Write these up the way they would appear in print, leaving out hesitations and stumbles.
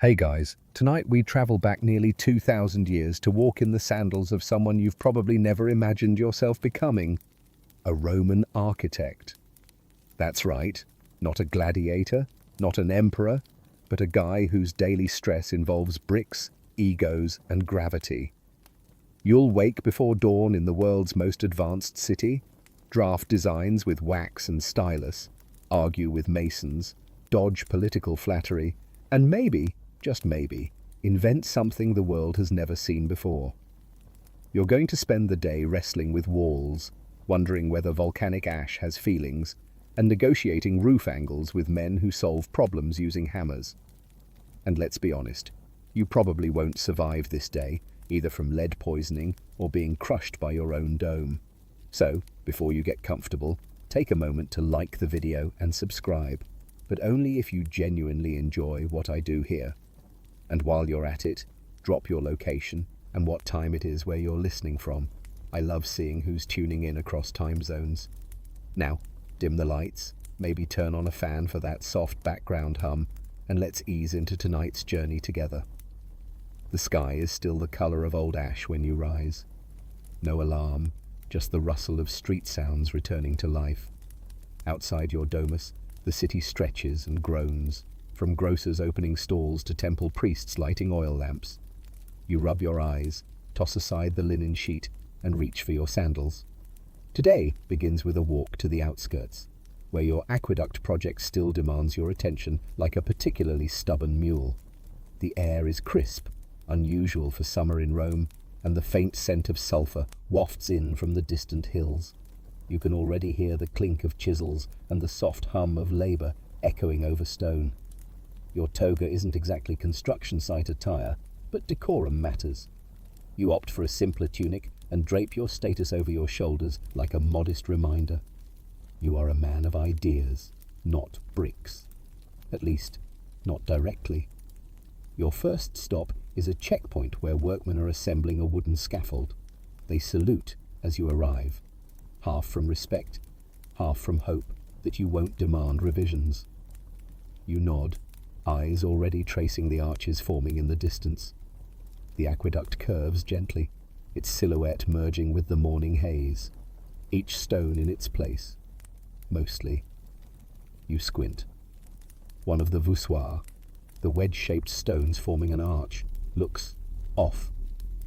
Hey guys, tonight we travel back nearly 2,000 years to walk in the sandals of someone you've probably never imagined yourself becoming, a Roman architect. That's right, not a gladiator, not an emperor, but a guy whose daily stress involves bricks, egos, and gravity. You'll wake before dawn in the world's most advanced city, draft designs with wax and stylus, argue with masons, dodge political flattery, and maybe, just maybe, invent something the world has never seen before. You're going to spend the day wrestling with walls, wondering whether volcanic ash has feelings, and negotiating roof angles with men who solve problems using hammers. And let's be honest, you probably won't survive this day, either from lead poisoning or being crushed by your own dome. So, before you get comfortable, take a moment to like the video and subscribe, but only if you genuinely enjoy what I do here. And while you're at it, drop your location and what time it is where you're listening from. I love seeing who's tuning in across time zones. Now, dim the lights, maybe turn on a fan for that soft background hum, and let's ease into tonight's journey together. The sky is still the color of old ash when you rise. No alarm, just the rustle of street sounds returning to life. Outside your domus, the city stretches and groans, from grocers opening stalls to temple priests lighting oil lamps. You rub your eyes, toss aside the linen sheet, and reach for your sandals. Today begins with a walk to the outskirts, where your aqueduct project still demands your attention like a particularly stubborn mule. The air is crisp, unusual for summer in Rome, and the faint scent of sulfur wafts in from the distant hills. You can already hear the clink of chisels and the soft hum of labor echoing over stone. Your toga isn't exactly construction site attire, but decorum matters. You opt for a simpler tunic and drape your status over your shoulders like a modest reminder. You are a man of ideas, not bricks. At least, not directly. Your first stop is a checkpoint where workmen are assembling a wooden scaffold. They salute as you arrive, half from respect, half from hope that you won't demand revisions. You nod, eyes already tracing the arches forming in the distance. The aqueduct curves gently, its silhouette merging with the morning haze, each stone in its place. Mostly. You squint. One of the voussoirs, the wedge-shaped stones forming an arch, looks off.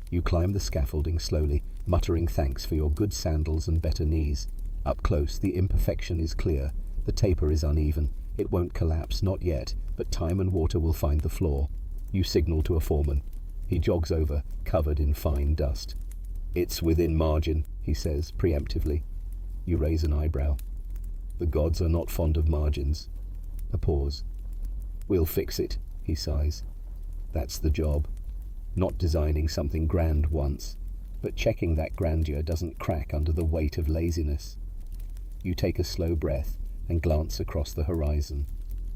You climb the scaffolding slowly, muttering thanks for your good sandals and better knees. Up close, the imperfection is clear. The taper is uneven. It won't collapse, not yet, but time and water will find the floor. You signal to a foreman. He jogs over, covered in fine dust. "It's within margin," he says, preemptively. You raise an eyebrow. The gods are not fond of margins. A pause. "We'll fix it," he sighs. That's the job. Not designing something grand once, but checking that grandeur doesn't crack under the weight of laziness. You take a slow breath and glance across the horizon.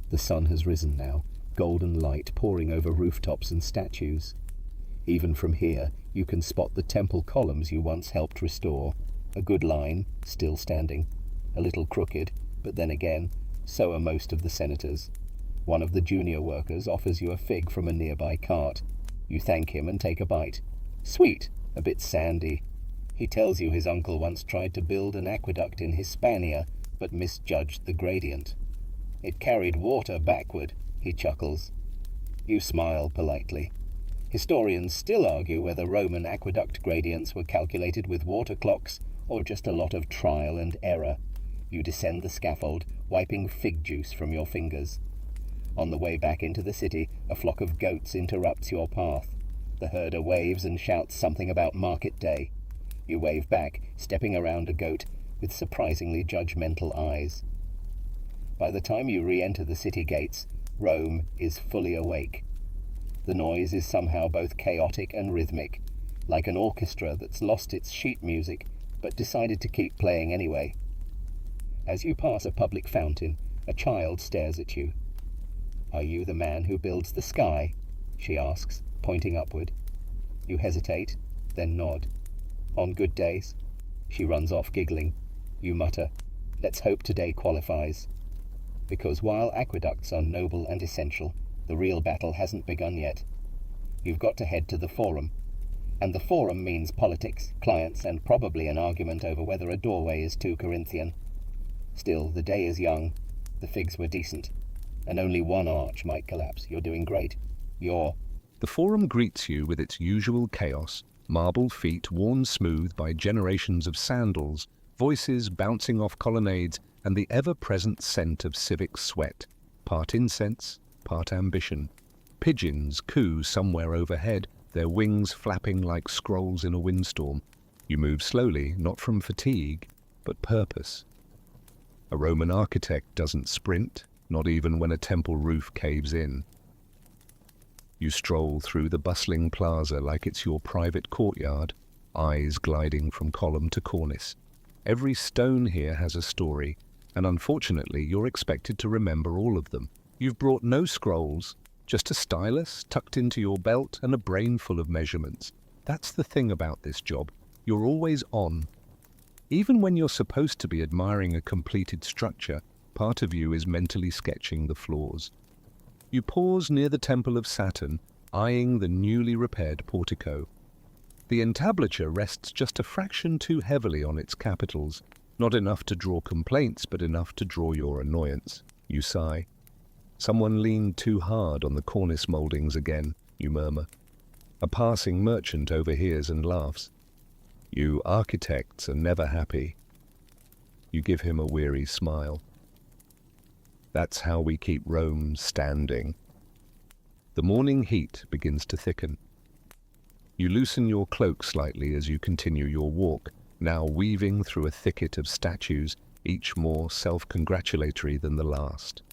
The sun has risen now, golden light pouring over rooftops and statues. Even from here, you can spot the temple columns you once helped restore. A good line, still standing. A little crooked, but then again, so are most of the senators. One of the junior workers offers you a fig from a nearby cart. You thank him and take a bite. Sweet, a bit sandy. He tells you his uncle once tried to build an aqueduct in Hispania, but misjudged the gradient. "It carried water backward," he chuckles. You smile politely. Historians still argue whether Roman aqueduct gradients were calculated with water clocks or just a lot of trial and error. You descend the scaffold, wiping fig juice from your fingers. On the way back into the city, a flock of goats interrupts your path. The herder waves and shouts something about market day. You wave back, stepping around a goat with surprisingly judgmental eyes. By the time you re-enter the city gates, Rome is fully awake. The noise is somehow both chaotic and rhythmic, like an orchestra that's lost its sheet music but decided to keep playing anyway. As you pass a public fountain, a child stares at you. "Are you the man who builds the sky?" she asks, pointing upward. You hesitate, then nod. "On good days." She runs off giggling. You mutter, "Let's hope today qualifies." Because while aqueducts are noble and essential, The real battle hasn't begun yet. You've got to head to the forum. And the forum means politics, clients, and probably an argument over whether a doorway is too Corinthian. Still, the day is young. The figs were decent. And only one arch might collapse. You're doing great. The forum greets you with its usual chaos, marble feet worn smooth by generations of sandals, voices bouncing off colonnades, and the ever-present scent of civic sweat, part incense, part ambition. Pigeons coo somewhere overhead, their wings flapping like scrolls in a windstorm. You move slowly, not from fatigue, but purpose. A Roman architect doesn't sprint, not even when a temple roof caves in. You stroll through the bustling plaza like it's your private courtyard, eyes gliding from column to cornice. Every stone here has a story, and unfortunately you're expected to remember all of them. You've brought no scrolls, just a stylus tucked into your belt and a brain full of measurements. That's the thing about this job. You're always on. Even when you're supposed to be admiring a completed structure, part of you is mentally sketching the flaws. You pause near the Temple of Saturn, eyeing the newly repaired portico. The entablature rests just a fraction too heavily on its capitals, not enough to draw complaints, but enough to draw your annoyance. You sigh. Someone leaned too hard on the cornice mouldings again, you murmur. A passing merchant overhears and laughs. You architects are never happy. You give him a weary smile. That's how we keep Rome standing. The morning heat begins to thicken. You loosen your cloak slightly as you continue your walk, now weaving through a thicket of statues, each more self-congratulatory than the last.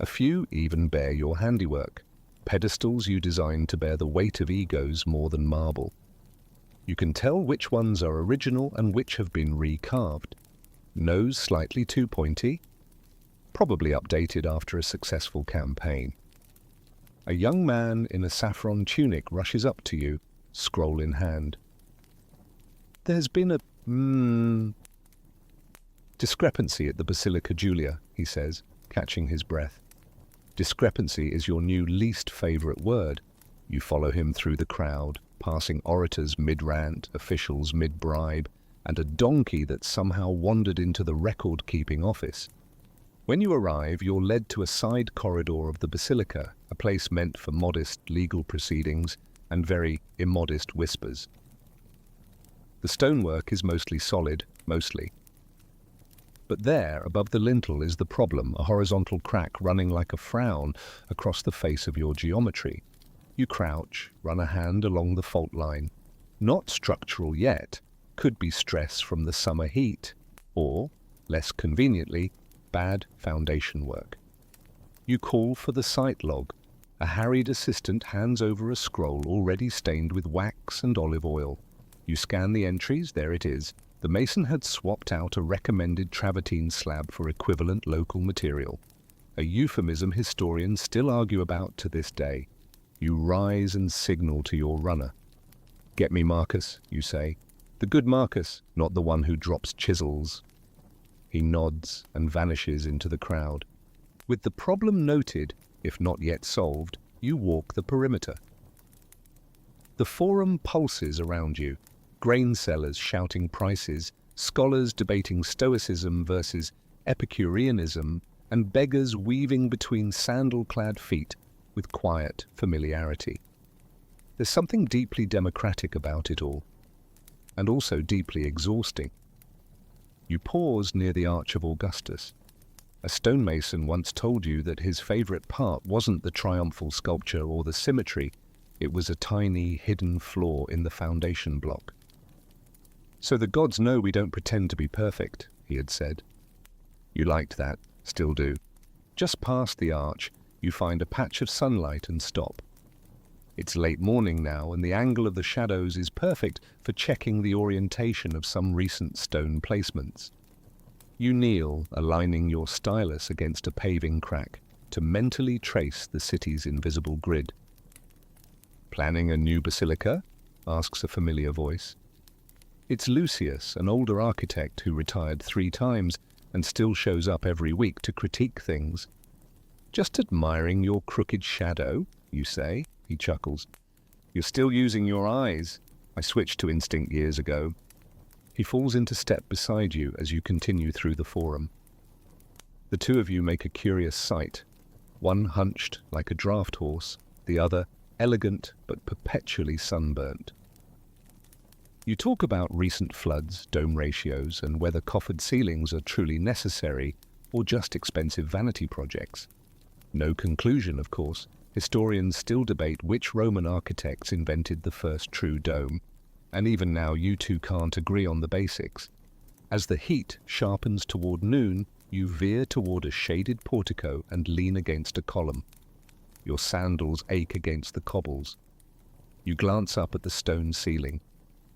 A few even bear your handiwork, pedestals you designed to bear the weight of egos more than marble. You can tell which ones are original and which have been recarved. Nose slightly too pointy, probably updated after a successful campaign. A young man in a saffron tunic rushes up to you, scroll in hand. There's been a discrepancy at the Basilica Julia, he says, catching his breath. Discrepancy is your new least favorite word. You follow him through the crowd, passing orators mid-rant, officials mid-bribe, and a donkey that somehow wandered into the record-keeping office. When you arrive, you're led to a side corridor of the basilica, a place meant for modest legal proceedings and very immodest whispers. The stonework is mostly solid, mostly. But there, above the lintel, is the problem, a horizontal crack running like a frown across the face of your geometry. You crouch, run a hand along the fault line. Not structural yet, could be stress from the summer heat, or, less conveniently, bad foundation work. You call for the site log. A harried assistant hands over a scroll already stained with wax and olive oil. You scan the entries, there it is. The mason had swapped out a recommended travertine slab for equivalent local material. A euphemism historians still argue about to this day. You rise and signal to your runner. "Get me Marcus," you say. "The good Marcus, not the one who drops chisels." He nods and vanishes into the crowd. With the problem noted, if not yet solved, you walk the perimeter. The forum pulses around you, grain sellers shouting prices, scholars debating stoicism versus epicureanism, and beggars weaving between sandal-clad feet with quiet familiarity. There's something deeply democratic about it all, and also deeply exhausting. You pause near the Arch of Augustus. A stonemason once told you that his favorite part wasn't the triumphal sculpture or the symmetry, it was a tiny, hidden flaw in the foundation block. "So the gods know we don't pretend to be perfect," he had said. You liked that, still do. Just past the arch, you find a patch of sunlight and stop. It's late morning now, and the angle of the shadows is perfect for checking the orientation of some recent stone placements. You kneel, aligning your stylus against a paving crack to mentally trace the city's invisible grid. "Planning a new basilica?" asks a familiar voice. It's Lucius, an older architect who retired 3 times and still shows up every week to critique things. Just admiring your crooked shadow, you say. He chuckles. You're still using your eyes. I switched to instinct years ago. He falls into step beside you as you continue through the forum. The two of you make a curious sight, one hunched like a draft horse, the other elegant but perpetually sunburnt. You talk about recent floods, dome ratios, and whether coffered ceilings are truly necessary or just expensive vanity projects. No conclusion, of course. Historians still debate which Roman architects invented the first true dome, and even now you two can't agree on the basics. As the heat sharpens toward noon, you veer toward a shaded portico and lean against a column. Your sandals ache against the cobbles. You glance up at the stone ceiling.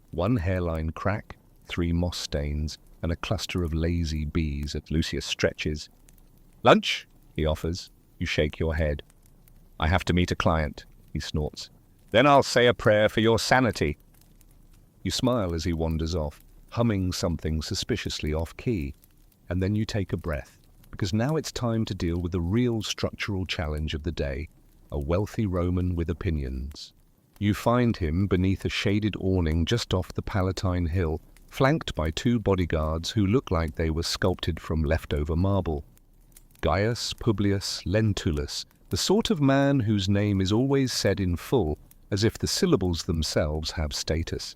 One hairline crack, 3 moss stains, and a cluster of lazy bees at Lucius stretches. "Lunch?" he offers. You shake your head. "I have to meet a client," he snorts. "Then I'll say a prayer for your sanity." You smile as he wanders off, humming something suspiciously off-key, and then you take a breath, because now it's time to deal with the real structural challenge of the day, a wealthy Roman with opinions. You find him beneath a shaded awning just off the Palatine Hill, flanked by 2 bodyguards who look like they were sculpted from leftover marble. Gaius Publius Lentulus, the sort of man whose name is always said in full, as if the syllables themselves have status.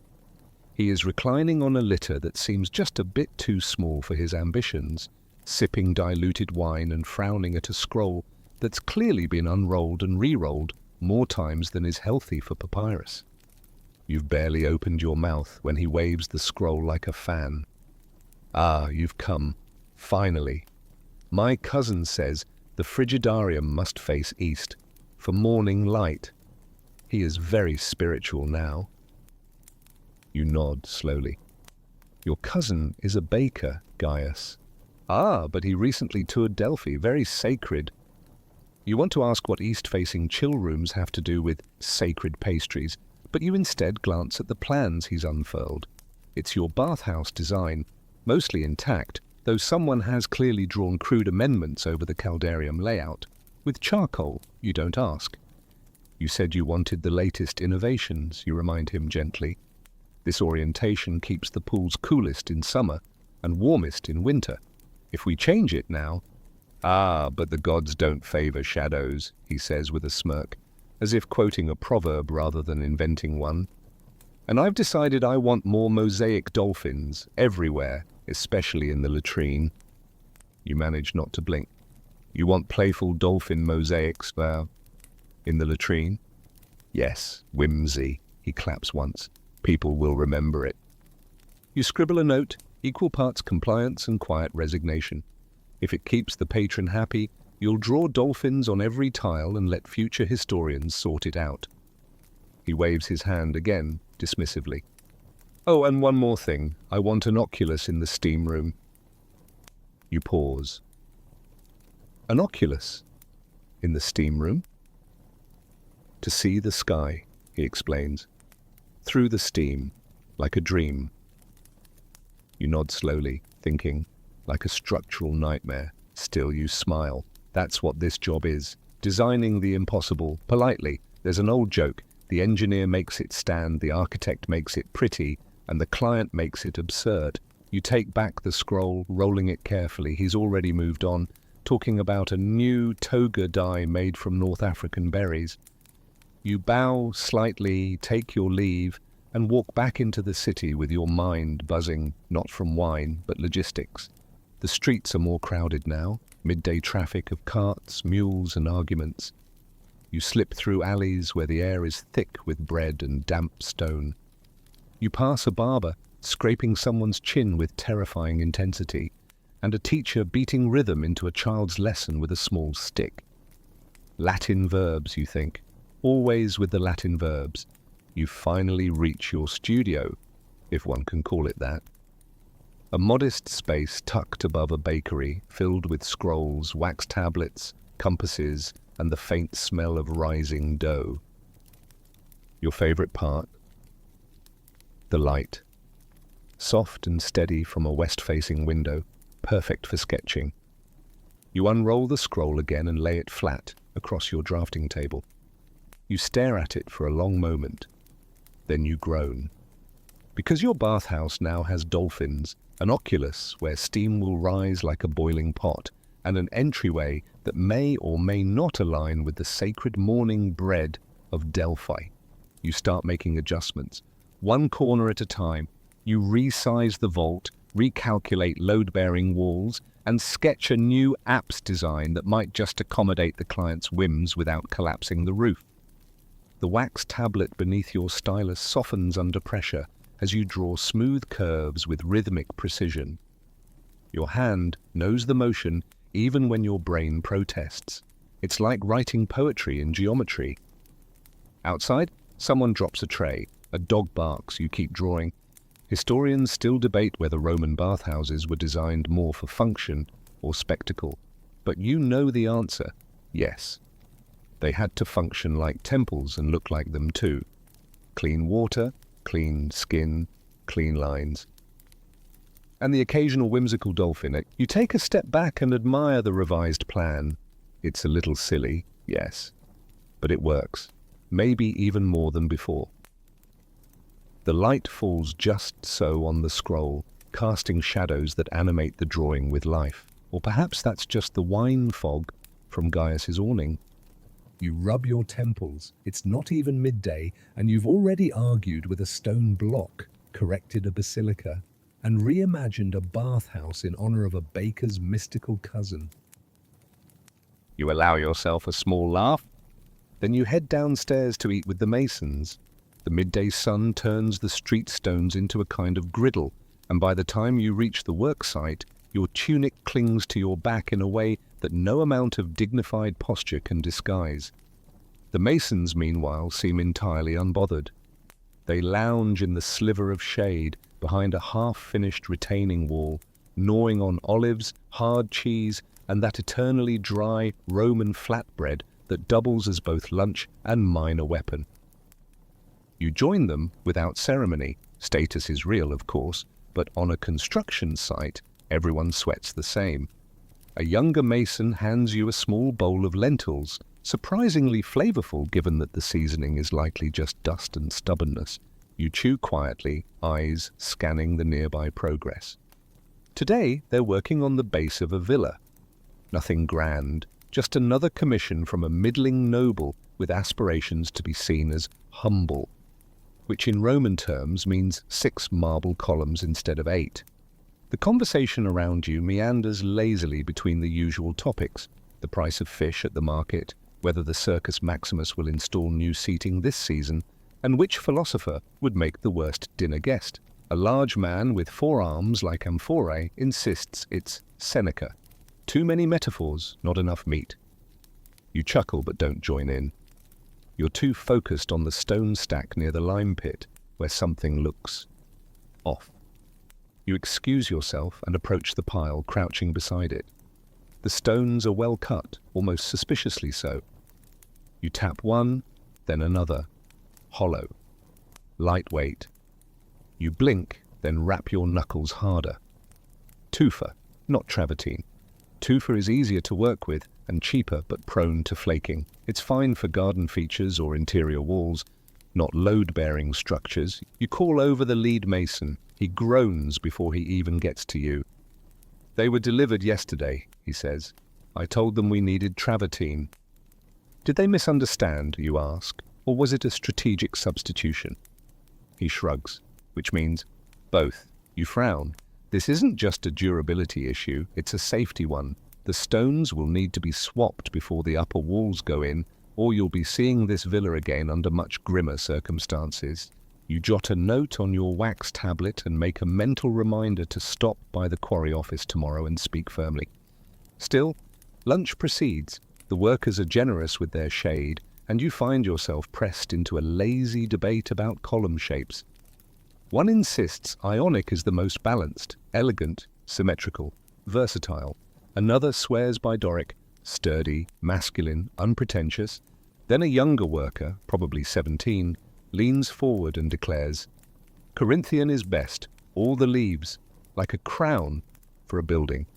He is reclining on a litter that seems just a bit too small for his ambitions, sipping diluted wine and frowning at a scroll that's clearly been unrolled and re-rolled more times than is healthy for papyrus. You've barely opened your mouth when he waves the scroll like a fan. "Ah, you've come. Finally. My cousin says the frigidarium must face east, for morning light. He is very spiritual now." You nod slowly. "Your cousin is a baker, Gaius." "Ah, but he recently toured Delphi, very sacred." You want to ask what east-facing chill rooms have to do with sacred pastries, but you instead glance at the plans he's unfurled. It's your bathhouse design, mostly intact, though someone has clearly drawn crude amendments over the caldarium layout. With charcoal, you don't ask. "You said you wanted the latest innovations," you remind him gently. "This orientation keeps the pools coolest in summer and warmest in winter. If we change it now—" "Ah, but the gods don't favor shadows," he says with a smirk, as if quoting a proverb rather than inventing one. "And I've decided I want more mosaic dolphins everywhere, especially in the latrine." You manage not to blink. "You want playful dolphin mosaics in the latrine?" "Yes, whimsy," he claps once. "People will remember it." You scribble a note, equal parts compliance and quiet resignation. If it keeps the patron happy, you'll draw dolphins on every tile and let future historians sort it out. He waves his hand again, dismissively. "Oh, and one more thing. I want an oculus in the steam room." You pause. "An oculus? In the steam room?" "To see the sky," he explains. "Through the steam, like a dream." You nod slowly, thinking, like a structural nightmare. Still you smile. That's what this job is. Designing the impossible, politely. There's an old joke. The engineer makes it stand, the architect makes it pretty, and the client makes it absurd. You take back the scroll, rolling it carefully. He's already moved on, talking about a new toga dye made from North African berries. You bow slightly, take your leave, and walk back into the city with your mind buzzing, not from wine, but logistics. The streets are more crowded now, midday traffic of carts, mules, and arguments. You slip through alleys where the air is thick with bread and damp stone. You pass a barber, scraping someone's chin with terrifying intensity, and a teacher beating rhythm into a child's lesson with a small stick. Latin verbs, you think. Always with the Latin verbs. You finally reach your studio, if one can call it that. A modest space tucked above a bakery, filled with scrolls, wax tablets, compasses, and the faint smell of rising dough. Your favorite part? The light. Soft and steady from a west-facing window, perfect for sketching. You unroll the scroll again and lay it flat across your drafting table. You stare at it for a long moment. Then you groan. Because your bathhouse now has dolphins, an oculus where steam will rise like a boiling pot, and an entryway that may or may not align with the sacred morning bread of Delphi. You start making adjustments, one corner at a time. You resize the vault, recalculate load-bearing walls, and sketch a new apps design that might just accommodate the client's whims without collapsing the roof. The wax tablet beneath your stylus softens under pressure as you draw smooth curves with rhythmic precision. Your hand knows the motion even when your brain protests. It's like writing poetry in geometry. Outside, someone drops a tray. A dog barks. You keep drawing. Historians still debate whether Roman bathhouses were designed more for function or spectacle. But you know the answer. Yes. They had to function like temples and look like them too. Clean water, clean skin, clean lines. And the occasional whimsical dolphin. You take a step back and admire the revised plan. It's a little silly, yes, but it works. Maybe even more than before. The light falls just so on the scroll, casting shadows that animate the drawing with life. Or perhaps that's just the wine fog from Gaius's awning. You rub your temples. It's not even midday, and you've already argued with a stone block, corrected a basilica, and reimagined a bathhouse in honor of a baker's mystical cousin. You allow yourself a small laugh. Then you head downstairs to eat with the masons. The midday sun turns the street stones into a kind of griddle, and by the time you reach the work site, your tunic clings to your back in a way that no amount of dignified posture can disguise. The masons, meanwhile, seem entirely unbothered. They lounge in the sliver of shade behind a half-finished retaining wall, gnawing on olives, hard cheese, and that eternally dry Roman flatbread that doubles as both lunch and minor weapon. You join them without ceremony. Status is real, of course, but on a construction site, everyone sweats the same. A younger mason hands you a small bowl of lentils, surprisingly flavorful given that the seasoning is likely just dust and stubbornness. You chew quietly, eyes scanning the nearby progress. Today, they're working on the base of a villa. Nothing grand, just another commission from a middling noble with aspirations to be seen as humble, which in Roman terms means 6 marble columns instead of 8. The conversation around you meanders lazily between the usual topics: the price of fish at the market, whether the Circus Maximus will install new seating this season, and which philosopher would make the worst dinner guest. A large man with 4 arms like amphorae insists it's Seneca. Too many metaphors, not enough meat. You chuckle but don't join in. You're too focused on the stone stack near the lime pit, where something looks off. You excuse yourself and approach the pile, crouching beside it. The stones are well cut, almost suspiciously so. You tap one, then another. Hollow. Lightweight. You blink, then rap your knuckles harder. Tufa, not travertine. Tufa is easier to work with and cheaper but prone to flaking. It's fine for garden features or interior walls, not load-bearing structures. You call over the lead mason. He groans before he even gets to you. "They were delivered yesterday," he says. "I told them we needed travertine." "Did they misunderstand," you ask, "or was it a strategic substitution?" He shrugs, which means both. You frown. This isn't just a durability issue, it's a safety one. The stones will need to be swapped before the upper walls go in, or you'll be seeing this villa again under much grimmer circumstances. You jot a note on your wax tablet and make a mental reminder to stop by the quarry office tomorrow and speak firmly. Still, lunch proceeds. The workers are generous with their shade, and you find yourself pressed into a lazy debate about column shapes. One insists Ionic is the most balanced, elegant, symmetrical, versatile. Another swears by Doric, sturdy, masculine, unpretentious. Then a younger worker, probably 17, leans forward and declares, "Corinthian is best, all the leaves, like a crown for a building."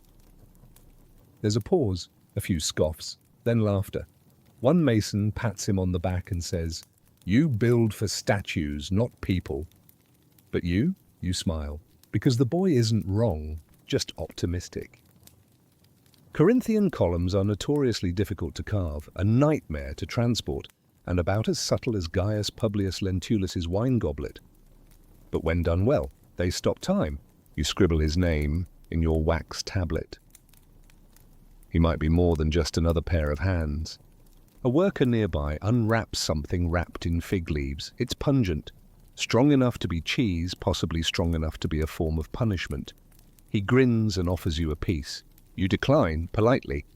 There's a pause, a few scoffs, then laughter. One mason pats him on the back and says, "You build for statues, not people." But you smile, because the boy isn't wrong, just optimistic. Corinthian columns are notoriously difficult to carve, a nightmare to transport, and about as subtle as Gaius Publius Lentulus's wine goblet. But when done well, they stop time. You scribble his name in your wax tablet. He might be more than just another pair of hands. A worker nearby unwraps something wrapped in fig leaves. It's pungent, strong enough to be cheese, possibly strong enough to be a form of punishment. He grins and offers you a piece. You decline, politely.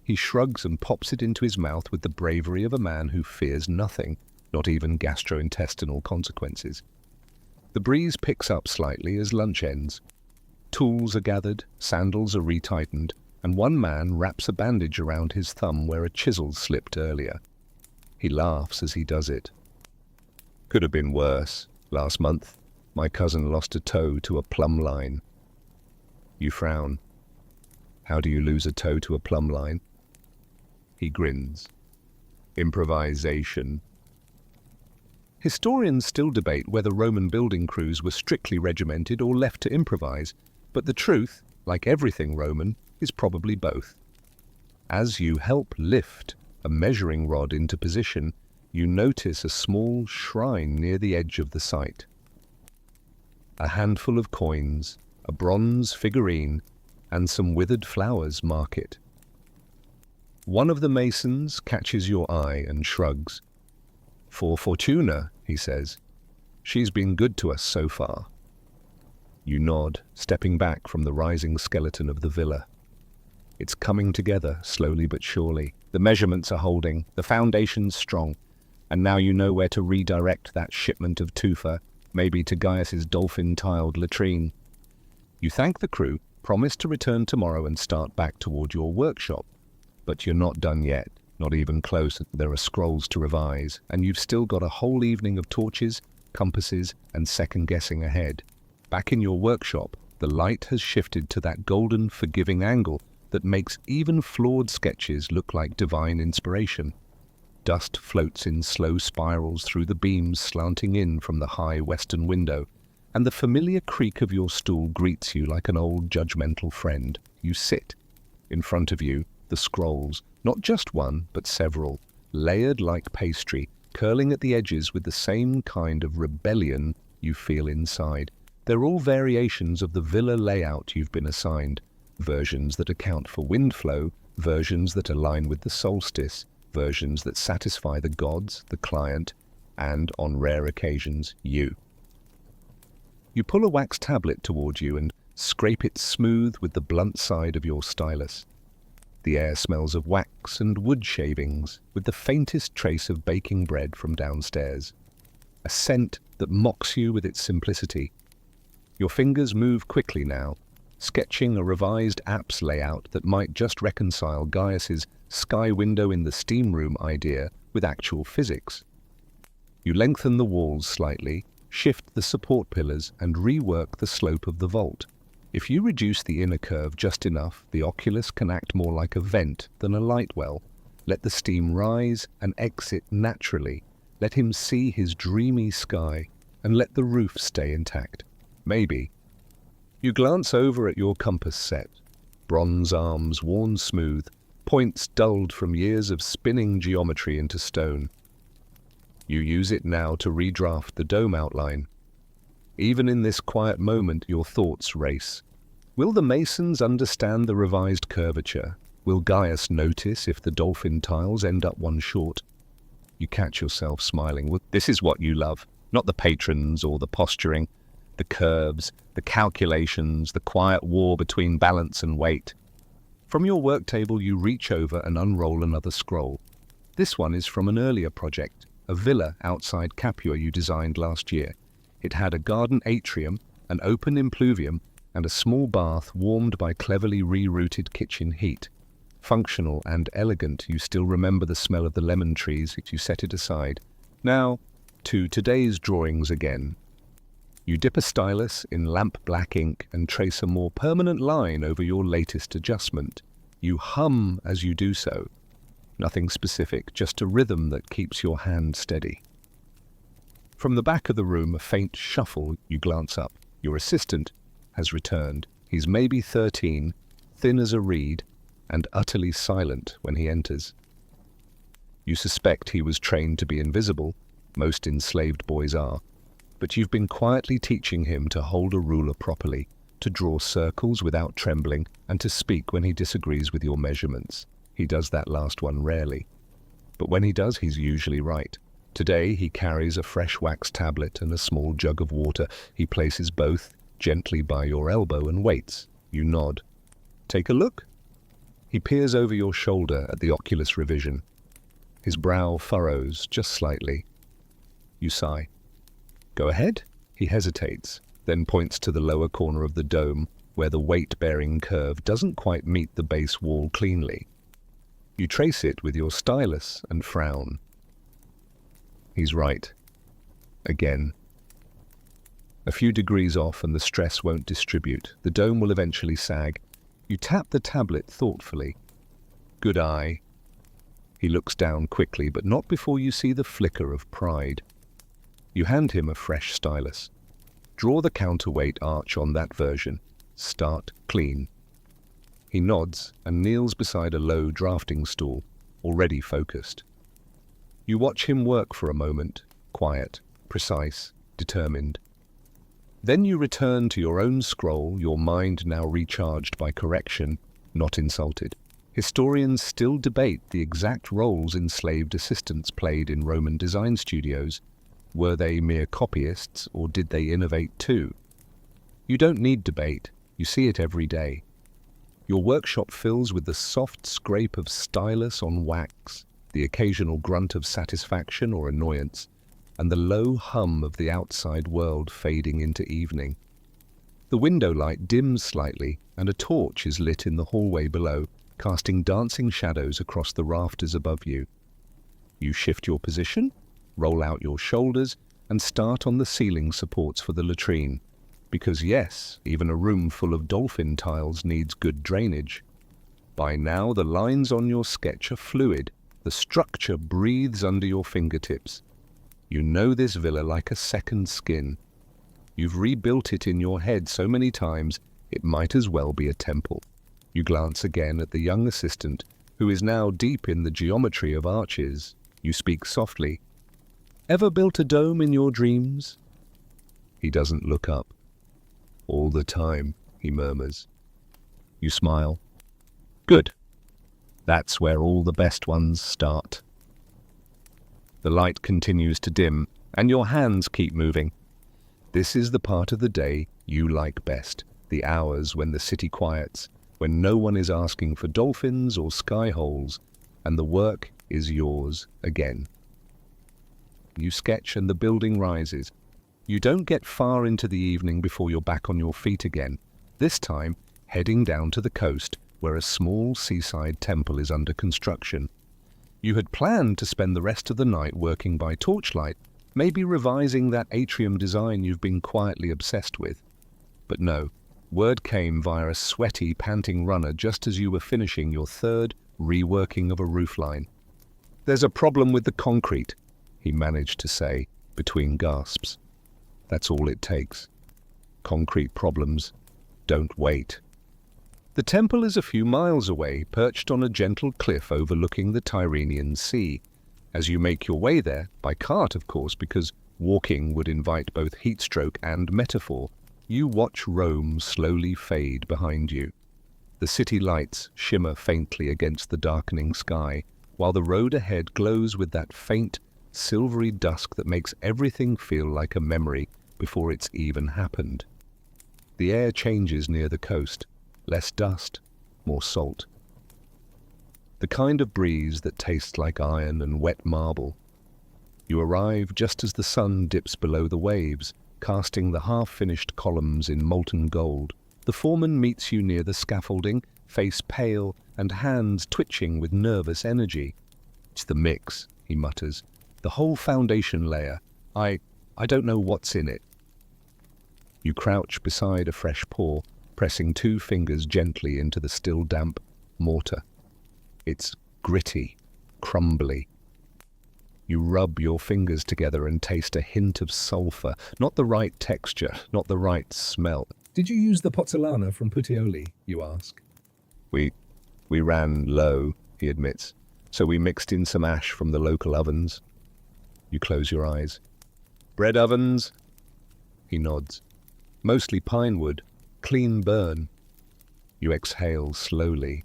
He shrugs and pops it into his mouth with the bravery of a man who fears nothing, not even gastrointestinal consequences. The breeze picks up slightly as lunch ends. Tools are gathered, sandals are retightened, and one man wraps a bandage around his thumb where a chisel slipped earlier. He laughs as he does it. Could have been worse. Last month, my cousin lost a toe to a plumb line. You frown. How do you lose a toe to a plumb line? He grins. Improvisation. Historians still debate whether Roman building crews were strictly regimented or left to improvise, but the truth, like everything Roman, is probably both. As you help lift a measuring rod into position, you notice a small shrine near the edge of the site. A handful of coins, a bronze figurine, and some withered flowers mark it. One of the masons catches your eye and shrugs. "For Fortuna," he says. "She's been good to us so far." You nod, stepping back from the rising skeleton of the villa. It's coming together, slowly but surely. The measurements are holding, the foundation's strong, and now you know where to redirect that shipment of tufa, maybe to Gaius's dolphin-tiled latrine. You thank the crew, promise to return tomorrow and start back toward your workshop. But you're not done yet, not even close. There are scrolls to revise, and you've still got a whole evening of torches, compasses, and second-guessing ahead. Back in your workshop, the light has shifted to that golden, forgiving angle that makes even flawed sketches look like divine inspiration. Dust floats in slow spirals through the beams slanting in from the high western window, and the familiar creak of your stool greets you like an old judgmental friend. You sit. In front of you, the scrolls, not just one, but several, layered like pastry, curling at the edges with the same kind of rebellion you feel inside. They're all variations of the villa layout you've been assigned, versions that account for wind flow, versions that align with the solstice, versions that satisfy the gods, the client, and, on rare occasions, you. You pull a wax tablet toward you and scrape it smooth with the blunt side of your stylus. The air smells of wax and wood shavings, with the faintest trace of baking bread from downstairs. A scent that mocks you with its simplicity. Your fingers move quickly now, sketching a revised apps layout that might just reconcile Gaius's sky window in the steam room idea with actual physics. You lengthen the walls slightly, shift the support pillars, and rework the slope of the vault. If you reduce the inner curve just enough, the oculus can act more like a vent than a light well. Let the steam rise and exit naturally. Let him see his dreamy sky, and let the roof stay intact. Maybe. You glance over at your compass set. Bronze arms worn smooth, points dulled from years of spinning geometry into stone. You use it now to redraft the dome outline. Even in this quiet moment, your thoughts race. Will the masons understand the revised curvature? Will Gaius notice if the dolphin tiles end up one short? You catch yourself smiling. Well, this is what you love, not the patrons or the posturing, the curves, the calculations, the quiet war between balance and weight. From your work table, you reach over and unroll another scroll. This one is from an earlier project, a villa outside Capua you designed last year. It had a garden atrium, an open impluvium, and a small bath warmed by cleverly rerouted kitchen heat. Functional and elegant, you still remember the smell of the lemon trees as you set it aside. Now, to today's drawings again. You dip a stylus in lamp black ink and trace a more permanent line over your latest adjustment. You hum as you do so. Nothing specific, just a rhythm that keeps your hand steady. From the back of the room, a faint shuffle. You glance up. Your assistant has returned. He's maybe 13, thin as a reed, and utterly silent when he enters. You suspect he was trained to be invisible. Most enslaved boys are. But you've been quietly teaching him to hold a ruler properly, to draw circles without trembling, and to speak when he disagrees with your measurements. He does that last one rarely. But when he does, he's usually right. Today, he carries a fresh wax tablet and a small jug of water. He places both gently by your elbow and waits. You nod. Take a look. He peers over your shoulder at the oculus revision. His brow furrows just slightly. You sigh. Go ahead. He hesitates, then points to the lower corner of the dome, where the weight-bearing curve doesn't quite meet the base wall cleanly. You trace it with your stylus and frown. He's right. Again. A few degrees off and the stress won't distribute. The dome will eventually sag. You tap the tablet thoughtfully. Good eye. He looks down quickly, but not before you see the flicker of pride. You hand him a fresh stylus. Draw the counterweight arch on that version. Start clean. He nods and kneels beside a low drafting stool, already focused. You watch him work for a moment, quiet, precise, determined. Then you return to your own scroll, your mind now recharged by correction, not insulted. Historians still debate the exact roles enslaved assistants played in Roman design studios. Were they mere copyists, or did they innovate too? You don't need debate, you see it every day. Your workshop fills with the soft scrape of stylus on wax, the occasional grunt of satisfaction or annoyance, and the low hum of the outside world fading into evening. The window light dims slightly, and a torch is lit in the hallway below, casting dancing shadows across the rafters above you. You shift your position, roll out your shoulders, and start on the ceiling supports for the latrine. Because yes, even a room full of dolphin tiles needs good drainage. By now, the lines on your sketch are fluid. The structure breathes under your fingertips. You know this villa like a second skin. You've rebuilt it in your head so many times, it might as well be a temple. You glance again at the young assistant, who is now deep in the geometry of arches. You speak softly. Ever built a dome in your dreams? He doesn't look up. All the time, he murmurs. You smile. Good. That's where all the best ones start. The light continues to dim, and your hands keep moving. This is the part of the day you like best, the hours when the city quiets, when no one is asking for dolphins or sky holes, and the work is yours again. You sketch and the building rises. You don't get far into the evening before you're back on your feet again, this time heading down to the coast where a small seaside temple is under construction. You had planned to spend the rest of the night working by torchlight, maybe revising that atrium design you've been quietly obsessed with. But no, word came via a sweaty, panting runner just as you were finishing your third reworking of a roofline. There's a problem with the concrete, he managed to say, between gasps. That's all it takes. Concrete problems don't wait. The temple is a few miles away, perched on a gentle cliff overlooking the Tyrrhenian Sea. As you make your way there, by cart of course, because walking would invite both heatstroke and metaphor, you watch Rome slowly fade behind you. The city lights shimmer faintly against the darkening sky, while the road ahead glows with that faint, silvery dusk that makes everything feel like a memory before it's even happened. The air changes near the coast, less dust, more salt. The kind of breeze that tastes like iron and wet marble. You arrive just as the sun dips below the waves, casting the half-finished columns in molten gold. The foreman meets you near the scaffolding, face pale and hands twitching with nervous energy. It's the mix, he mutters. The whole foundation layer. I don't know what's in it. You crouch beside a fresh pour, pressing 2 fingers gently into the still damp mortar. It's gritty, crumbly. You rub your fingers together and taste a hint of sulfur. Not the right texture, not the right smell. Did you use the pozzolana from Puteoli, you ask? We ran low, he admits, so we mixed in some ash from the local ovens. You close your eyes. Bread ovens? He nods. Mostly pine wood, clean burn. You exhale slowly.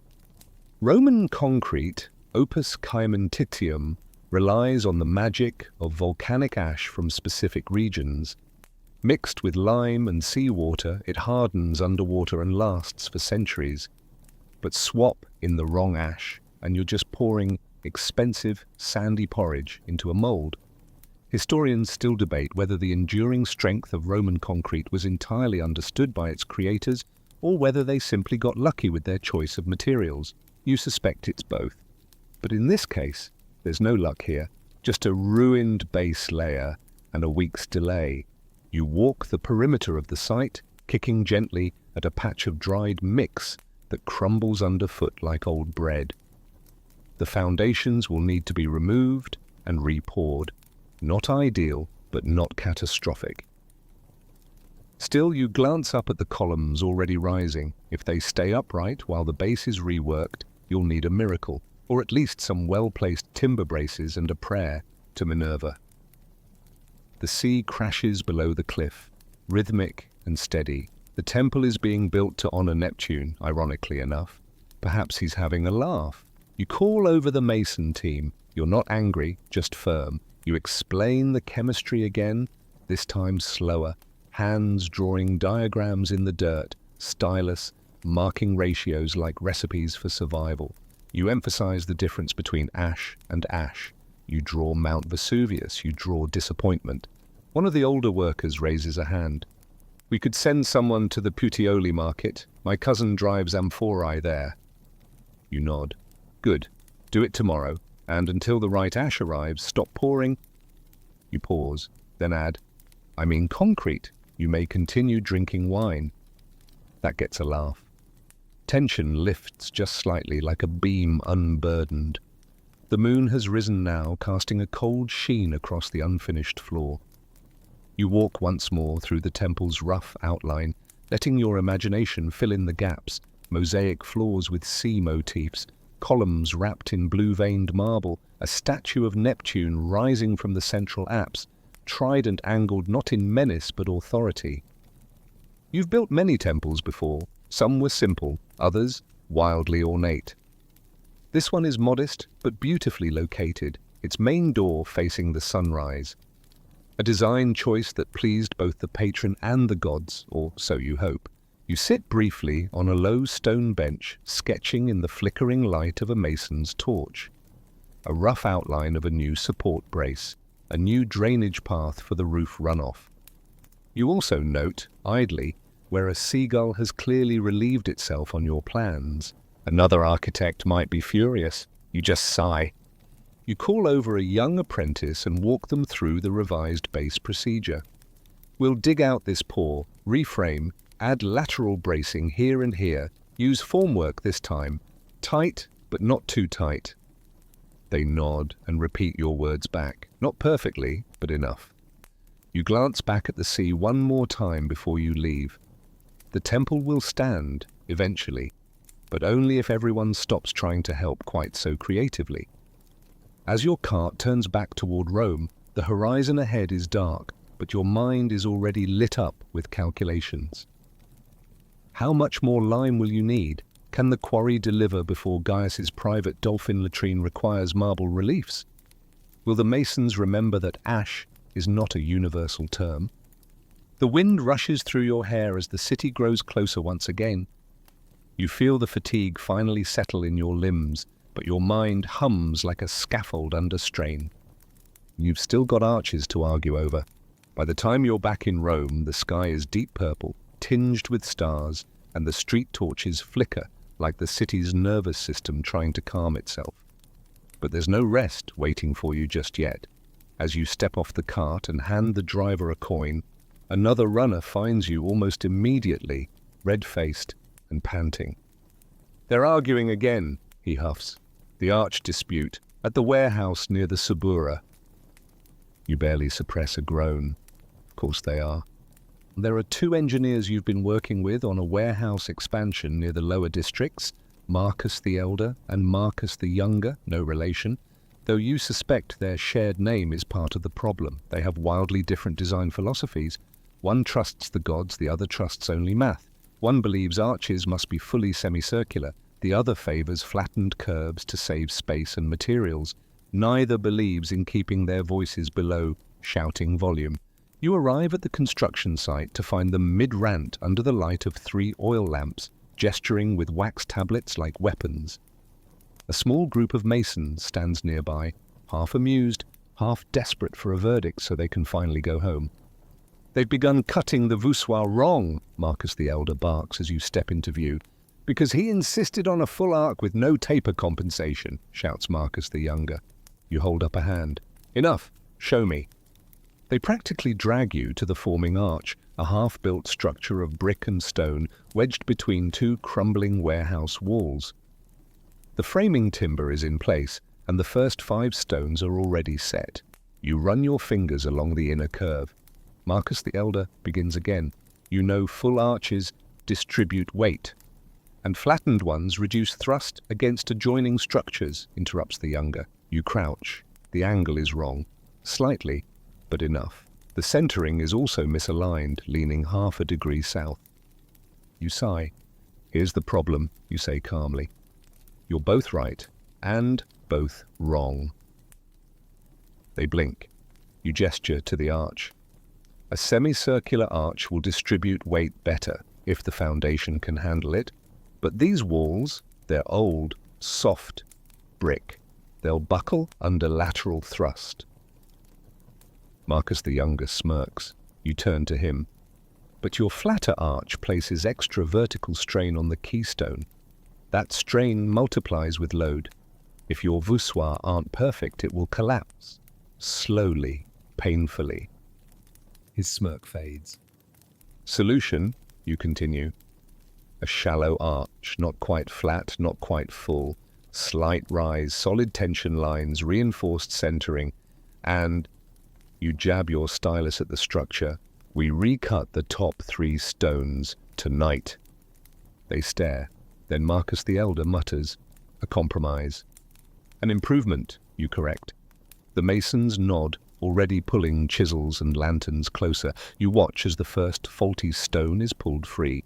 Roman concrete, opus caementitium, relies on the magic of volcanic ash from specific regions. Mixed with lime and seawater, it hardens underwater and lasts for centuries. But swap in the wrong ash, and you're just pouring expensive, sandy porridge into a mold. Historians still debate whether the enduring strength of Roman concrete was entirely understood by its creators, or whether they simply got lucky with their choice of materials. You suspect it's both. But in this case, there's no luck here, just a ruined base layer and a week's delay. You walk the perimeter of the site, kicking gently at a patch of dried mix that crumbles underfoot like old bread. The foundations will need to be removed and re-poured. Not ideal, but not catastrophic. Still, you glance up at the columns already rising. If they stay upright while the base is reworked, you'll need a miracle, or at least some well-placed timber braces and a prayer to Minerva. The sea crashes below the cliff, rhythmic and steady. The temple is being built to honor Neptune, ironically enough. Perhaps he's having a laugh. You call over the mason team. You're not angry, just firm. You explain the chemistry again, this time slower. Hands drawing diagrams in the dirt, stylus, marking ratios like recipes for survival. You emphasize the difference between ash and ash. You draw Mount Vesuvius, you draw disappointment. One of the older workers raises a hand. We could send someone to the Puteoli market. My cousin drives amphorae there. You nod. Good. Do it tomorrow, and until the right ash arrives, stop pouring. You pause, then add, I mean concrete. You may continue drinking wine. That gets a laugh. Tension lifts just slightly, like a beam unburdened. The moon has risen now, casting a cold sheen across the unfinished floor. You walk once more through the temple's rough outline, letting your imagination fill in the gaps, mosaic floors with sea motifs, columns wrapped in blue-veined marble, a statue of Neptune rising from the central apse, trident angled not in menace but authority. You've built many temples before. Some were simple, others wildly ornate. This one is modest but beautifully located, its main door facing the sunrise. A design choice that pleased both the patron and the gods, or so you hope. You sit briefly on a low stone bench, sketching in the flickering light of a mason's torch. A rough outline of a new support brace, a new drainage path for the roof runoff. You also note, idly, where a seagull has clearly relieved itself on your plans. Another architect might be furious. You just sigh. You call over a young apprentice and walk them through the revised base procedure. We'll dig out this pour, reframe, add lateral bracing here and here, use formwork this time. Tight, but not too tight. They nod and repeat your words back. Not perfectly, but enough. You glance back at the sea one more time before you leave. The temple will stand, eventually, but only if everyone stops trying to help quite so creatively. As your cart turns back toward Rome, the horizon ahead is dark, but your mind is already lit up with calculations. How much more lime will you need? Can the quarry deliver before Gaius's private dolphin latrine requires marble reliefs? Will the masons remember that ash is not a universal term? The wind rushes through your hair as the city grows closer once again. You feel the fatigue finally settle in your limbs, but your mind hums like a scaffold under strain. You've still got arches to argue over. By the time you're back in Rome, the sky is deep purple, tinged with stars, and the street torches flicker like the city's nervous system trying to calm itself. But there's no rest waiting for you just yet. As you step off the cart and hand the driver a coin, another runner finds you almost immediately, red-faced and panting. They're arguing again, he huffs. The arch dispute, at the warehouse near the Subura. You barely suppress a groan. Of course they are. There are two engineers you've been working with on a warehouse expansion near the lower districts, Marcus the Elder and Marcus the Younger, no relation, though you suspect their shared name is part of the problem. They have wildly different design philosophies. One trusts the gods, the other trusts only math. One believes arches must be fully semicircular, the other favors flattened curves to save space and materials. Neither believes in keeping their voices below shouting volume. You arrive at the construction site to find them mid-rant under the light of 3 oil lamps, gesturing with wax tablets like weapons. A small group of masons stands nearby, half amused, half desperate for a verdict so they can finally go home. They've begun cutting the voussoir wrong, Marcus the Elder barks as you step into view. Because he insisted on a full arc with no taper compensation, shouts Marcus the Younger. You hold up a hand. Enough, show me. They practically drag you to the forming arch, a half-built structure of brick and stone wedged between 2 crumbling warehouse walls. The framing timber is in place, and the first 5 stones are already set. You run your fingers along the inner curve. Marcus the Elder begins again. You know full arches distribute weight, and flattened ones reduce thrust against adjoining structures, interrupts the Younger. You crouch. The angle is wrong. Slightly, but enough. The centering is also misaligned, leaning half a degree south. You sigh. Here's the problem, you say calmly. You're both right, and both wrong. They blink. You gesture to the arch. A semicircular arch will distribute weight better, if the foundation can handle it. But these walls, they're old, soft brick. They'll buckle under lateral thrust. Marcus the Younger smirks. You turn to him. But your flatter arch places extra vertical strain on the keystone. That strain multiplies with load. If your voussoirs aren't perfect, it will collapse. Slowly, painfully. His smirk fades. Solution, you continue. A shallow arch, not quite flat, not quite full. Slight rise, solid tension lines, reinforced centering, and you jab your stylus at the structure. We recut the top 3 stones tonight. They stare. Then Marcus the Elder mutters, a compromise. An improvement, you correct. The masons nod, already pulling chisels and lanterns closer. You watch as the first faulty stone is pulled free.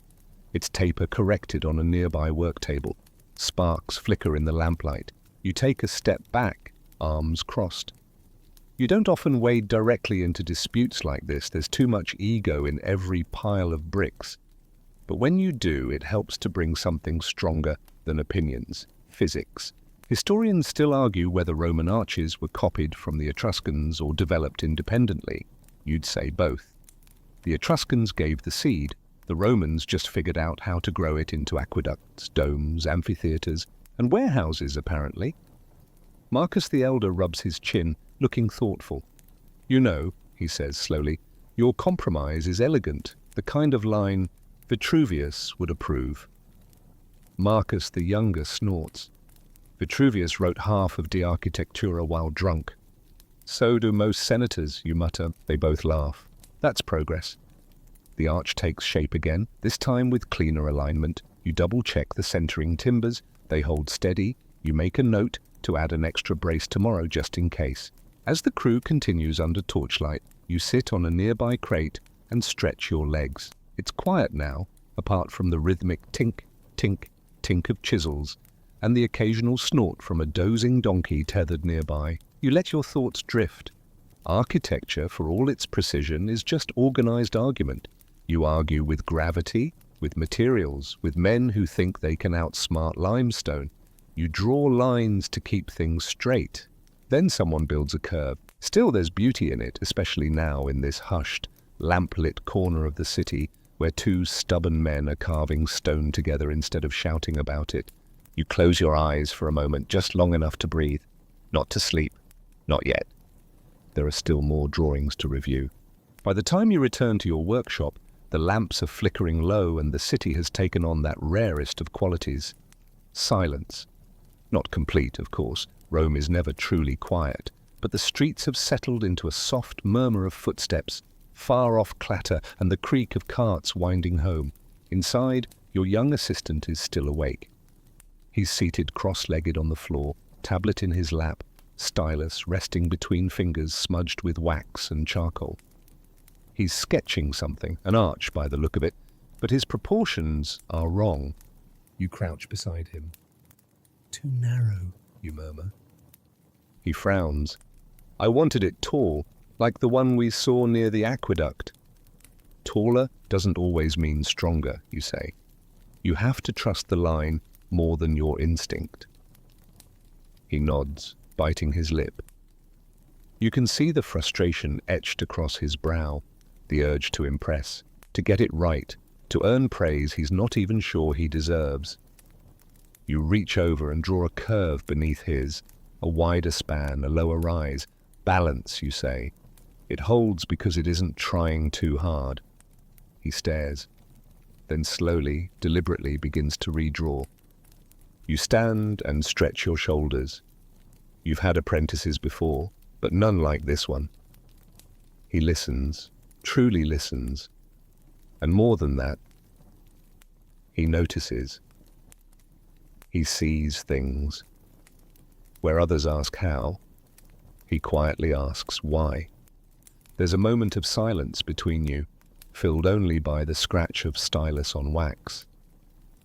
Its taper corrected on a nearby work table. Sparks flicker in the lamplight. You take a step back, arms crossed. You don't often wade directly into disputes like this. There's too much ego in every pile of bricks. But when you do, it helps to bring something stronger than opinions, physics. Historians still argue whether Roman arches were copied from the Etruscans or developed independently. You'd say both. The Etruscans gave the seed. The Romans just figured out how to grow it into aqueducts, domes, amphitheaters, and warehouses, apparently. Marcus the Elder rubs his chin, looking thoughtful. You know, he says slowly, your compromise is elegant, the kind of line Vitruvius would approve. Marcus the Younger snorts. Vitruvius wrote half of De Architectura while drunk. So do most senators, you mutter. They both laugh. That's progress. The arch takes shape again, this time with cleaner alignment. You double-check the centering timbers. They hold steady. You make a note to add an extra brace tomorrow just in case. As the crew continues under torchlight, you sit on a nearby crate and stretch your legs. It's quiet now, apart from the rhythmic tink, tink, tink of chisels and the occasional snort from a dozing donkey tethered nearby. You let your thoughts drift. Architecture, for all its precision, is just organized argument. You argue with gravity, with materials, with men who think they can outsmart limestone. You draw lines to keep things straight. Then someone builds a curve. Still, there's beauty in it, especially now in this hushed, lamplit corner of the city where 2 stubborn men are carving stone together instead of shouting about it. You close your eyes for a moment, just long enough to breathe. Not to sleep. Not yet. There are still more drawings to review. By the time you return to your workshop, the lamps are flickering low and the city has taken on that rarest of qualities, Silence. Not complete, of course. Rome is never truly quiet, but the streets have settled into a soft murmur of footsteps, far-off clatter, and the creak of carts winding home. Inside, your young assistant is still awake. He's seated cross-legged on the floor, tablet in his lap, stylus resting between fingers smudged with wax and charcoal. He's sketching something, an arch by the look of it, but his proportions are wrong. You crouch beside him. Too narrow, you murmur. He frowns. I wanted it tall, like the one we saw near the aqueduct. Taller doesn't always mean stronger, you say. You have to trust the line more than your instinct. He nods, biting his lip. You can see the frustration etched across his brow, the urge to impress, to get it right, to earn praise he's not even sure he deserves. You reach over and draw a curve beneath his, a wider span, a lower rise. Balance, you say. It holds because it isn't trying too hard. He stares, then slowly, deliberately begins to redraw. You stand and stretch your shoulders. You've had apprentices before, but none like this one. He listens, truly listens. And more than that, he notices. He sees things. Where others ask how, he quietly asks why. There's a moment of silence between you, filled only by the scratch of stylus on wax.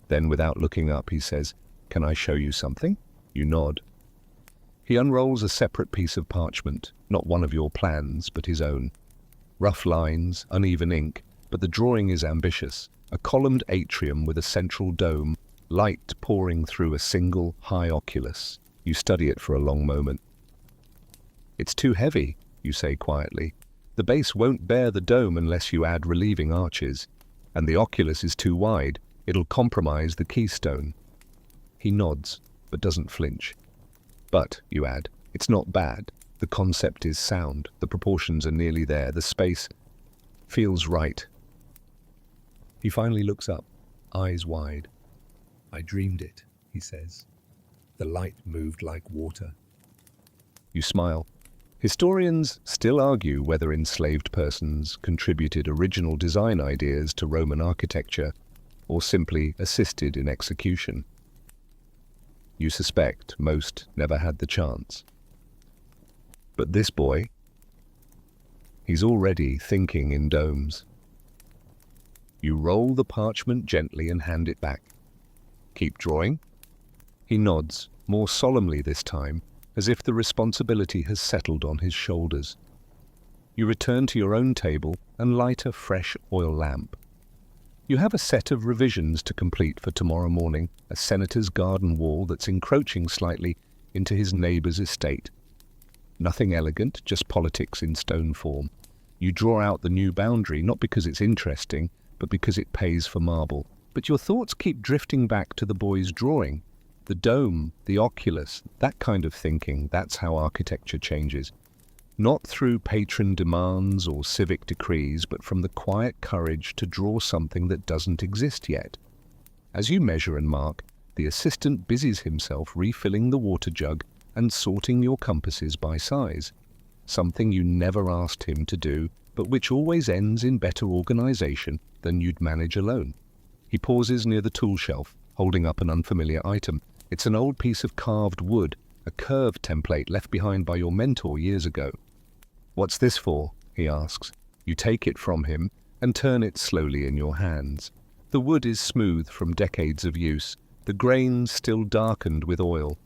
Then, without looking up, he says, "Can I show you something?" You nod. He unrolls a separate piece of parchment, not one of your plans, but his own. Rough lines, uneven ink, but the drawing is ambitious. A columned atrium with a central dome, light pouring through a single high oculus. You study it for a long moment. It's too heavy, you say quietly. The base won't bear the dome unless you add relieving arches, and the oculus is too wide. It'll compromise the keystone. He nods, but doesn't flinch. But, you add, it's not bad. The concept is sound. The proportions are nearly there. The space feels right. He finally looks up, eyes wide. I dreamed it, he says. The light moved like water. You smile. Historians still argue whether enslaved persons contributed original design ideas to Roman architecture or simply assisted in execution. You suspect most never had the chance. But this boy, he's already thinking in domes. You roll the parchment gently and hand it back. Keep drawing? He nods, more solemnly this time, as if the responsibility has settled on his shoulders. You return to your own table and light a fresh oil lamp. You have a set of revisions to complete for tomorrow morning, a senator's garden wall that's encroaching slightly into his neighbour's estate. Nothing elegant, just politics in stone form. You draw out the new boundary, not because it's interesting, but because it pays for marble. But your thoughts keep drifting back to the boy's drawing. The dome, the oculus, that kind of thinking, that's how architecture changes. Not through patron demands or civic decrees, but from the quiet courage to draw something that doesn't exist yet. As you measure and mark, the assistant busies himself refilling the water jug and sorting your compasses by size. Something you never asked him to do, but which always ends in better organization than you'd manage alone. He pauses near the tool shelf, holding up an unfamiliar item. It's an old piece of carved wood, a curved template left behind by your mentor years ago. "What's this for?" he asks. You take it from him and turn it slowly in your hands. The wood is smooth from decades of use, the grains still darkened with oil.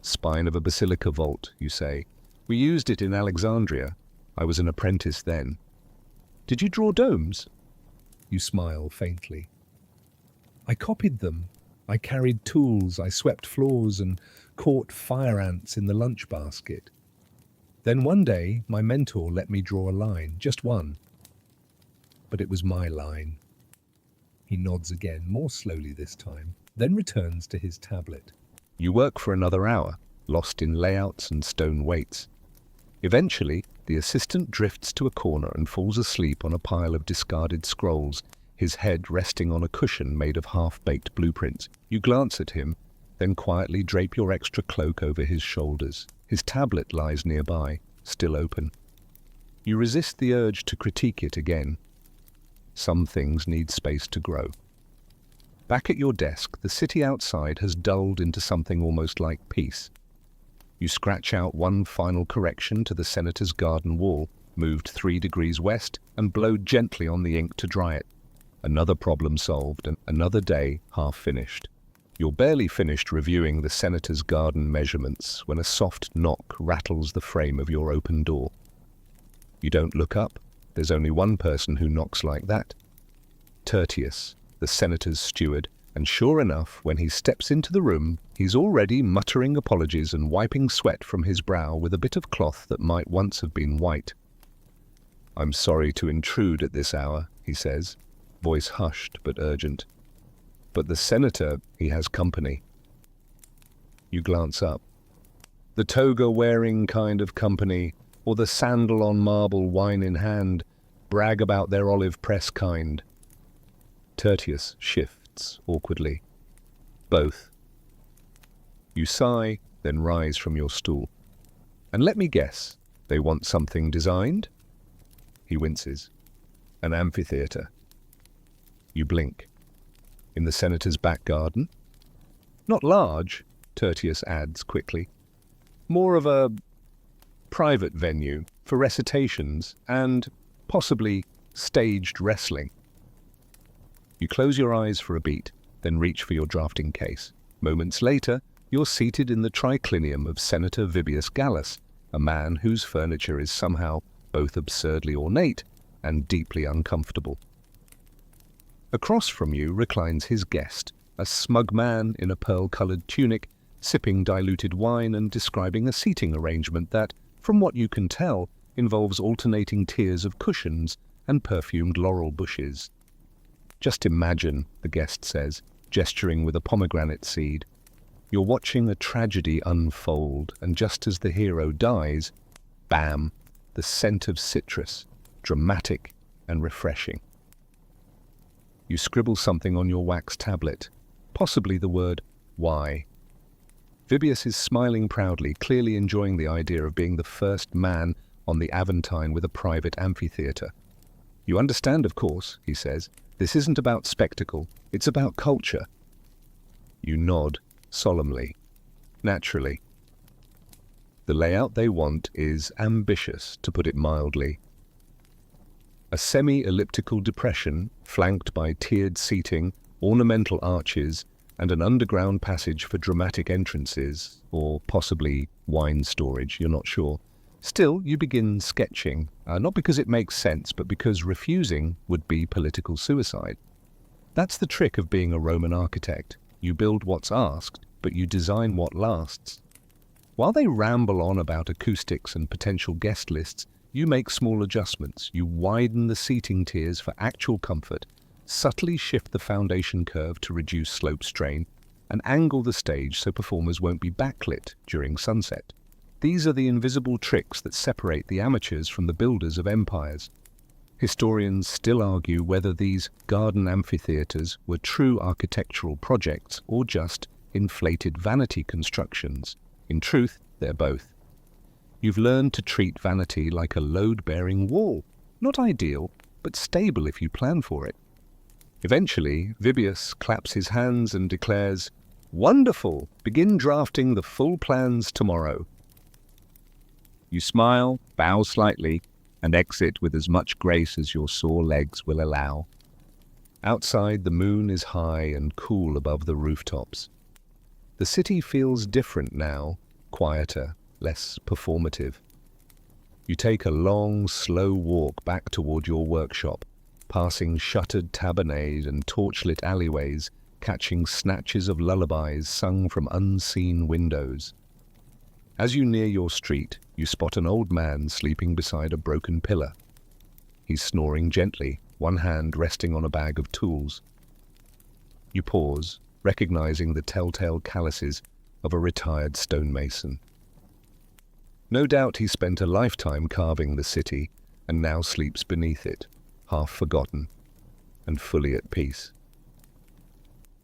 "Spine of a basilica vault," you say. "We used it in Alexandria. I was an apprentice then." "Did you draw domes?" You smile faintly. I copied them. I carried tools, I swept floors and caught fire ants in the lunch basket. Then one day, my mentor let me draw a line, just one. But it was my line. He nods again, more slowly this time, then returns to his tablet. You work for another hour, lost in layouts and stone weights. Eventually, the assistant drifts to a corner and falls asleep on a pile of discarded scrolls, his head resting on a cushion made of half-baked blueprints. You glance at him, Then quietly drape your extra cloak over his shoulders. His tablet lies nearby, still open. You resist the urge to critique it again. Some things need space to grow. Back at your desk, the city outside has dulled into something almost like peace. You scratch out one final correction to the senator's garden wall, moved 3 degrees west, and blow gently on the ink to dry it. Another problem solved, and another day half finished. You're barely finished reviewing the senator's garden measurements when a soft knock rattles the frame of your open door. You don't look up. There's only one person who knocks like that. Tertius, the senator's steward, and sure enough, when he steps into the room, he's already muttering apologies and wiping sweat from his brow with a bit of cloth that might once have been white. "I'm sorry to intrude at this hour," he says, voice hushed but urgent. "But the senator, he has company." You glance up. The toga-wearing kind of company, or the sandal on marble, wine in hand, brag about their olive press kind. Tertius shifts awkwardly. Both. You sigh, then rise from your stool. "And let me guess, they want something designed?" He winces. "An amphitheater." You blink. "In the senator's back garden?" "Not large," Tertius adds quickly. "More of a private venue for recitations and, possibly, staged wrestling." You close your eyes for a beat, then reach for your drafting case. Moments later, you're seated in the triclinium of Senator Vibius Gallus, a man whose furniture is somehow both absurdly ornate and deeply uncomfortable. Across from you reclines his guest, a smug man in a pearl-colored tunic, sipping diluted wine and describing a seating arrangement that, from what you can tell, involves alternating tiers of cushions and perfumed laurel bushes. "Just imagine," the guest says, gesturing with a pomegranate seed. "You're watching a tragedy unfold, and just as the hero dies, bam, the scent of citrus, dramatic and refreshing." You scribble something on your wax tablet, possibly the word "why." Vibius is smiling proudly, clearly enjoying the idea of being the first man on the Aventine with a private amphitheater. "You understand, of course," he says, "this isn't about spectacle, it's about culture." You nod, solemnly. Naturally. The layout they want is ambitious, to put it mildly. A semi-elliptical depression, flanked by tiered seating, ornamental arches, and an underground passage for dramatic entrances, or possibly wine storage, you're not sure. Still, you begin sketching, not because it makes sense, but because refusing would be political suicide. That's the trick of being a Roman architect. You build what's asked, but you design what lasts. While they ramble on about acoustics and potential guest lists, you make small adjustments. You widen the seating tiers for actual comfort, subtly shift the foundation curve to reduce slope strain, and angle the stage so performers won't be backlit during sunset. These are the invisible tricks that separate the amateurs from the builders of empires. Historians still argue whether these garden amphitheaters were true architectural projects or just inflated vanity constructions. In truth, they're both. You've learned to treat vanity like a load-bearing wall. Not ideal, but stable if you plan for it. Eventually, Vibius claps his hands and declares, "Wonderful! Begin drafting the full plans tomorrow." You smile, bow slightly, and exit with as much grace as your sore legs will allow. Outside, the moon is high and cool above the rooftops. The city feels different now, quieter, less performative. You take a long, slow walk back toward your workshop, passing shuttered tabernades and torchlit alleyways, catching snatches of lullabies sung from unseen windows. As you near your street, you spot an old man sleeping beside a broken pillar. He's snoring gently, one hand resting on a bag of tools. You pause, recognizing the telltale calluses of a retired stonemason. No doubt he spent a lifetime carving the city and now sleeps beneath it, half forgotten and fully at peace.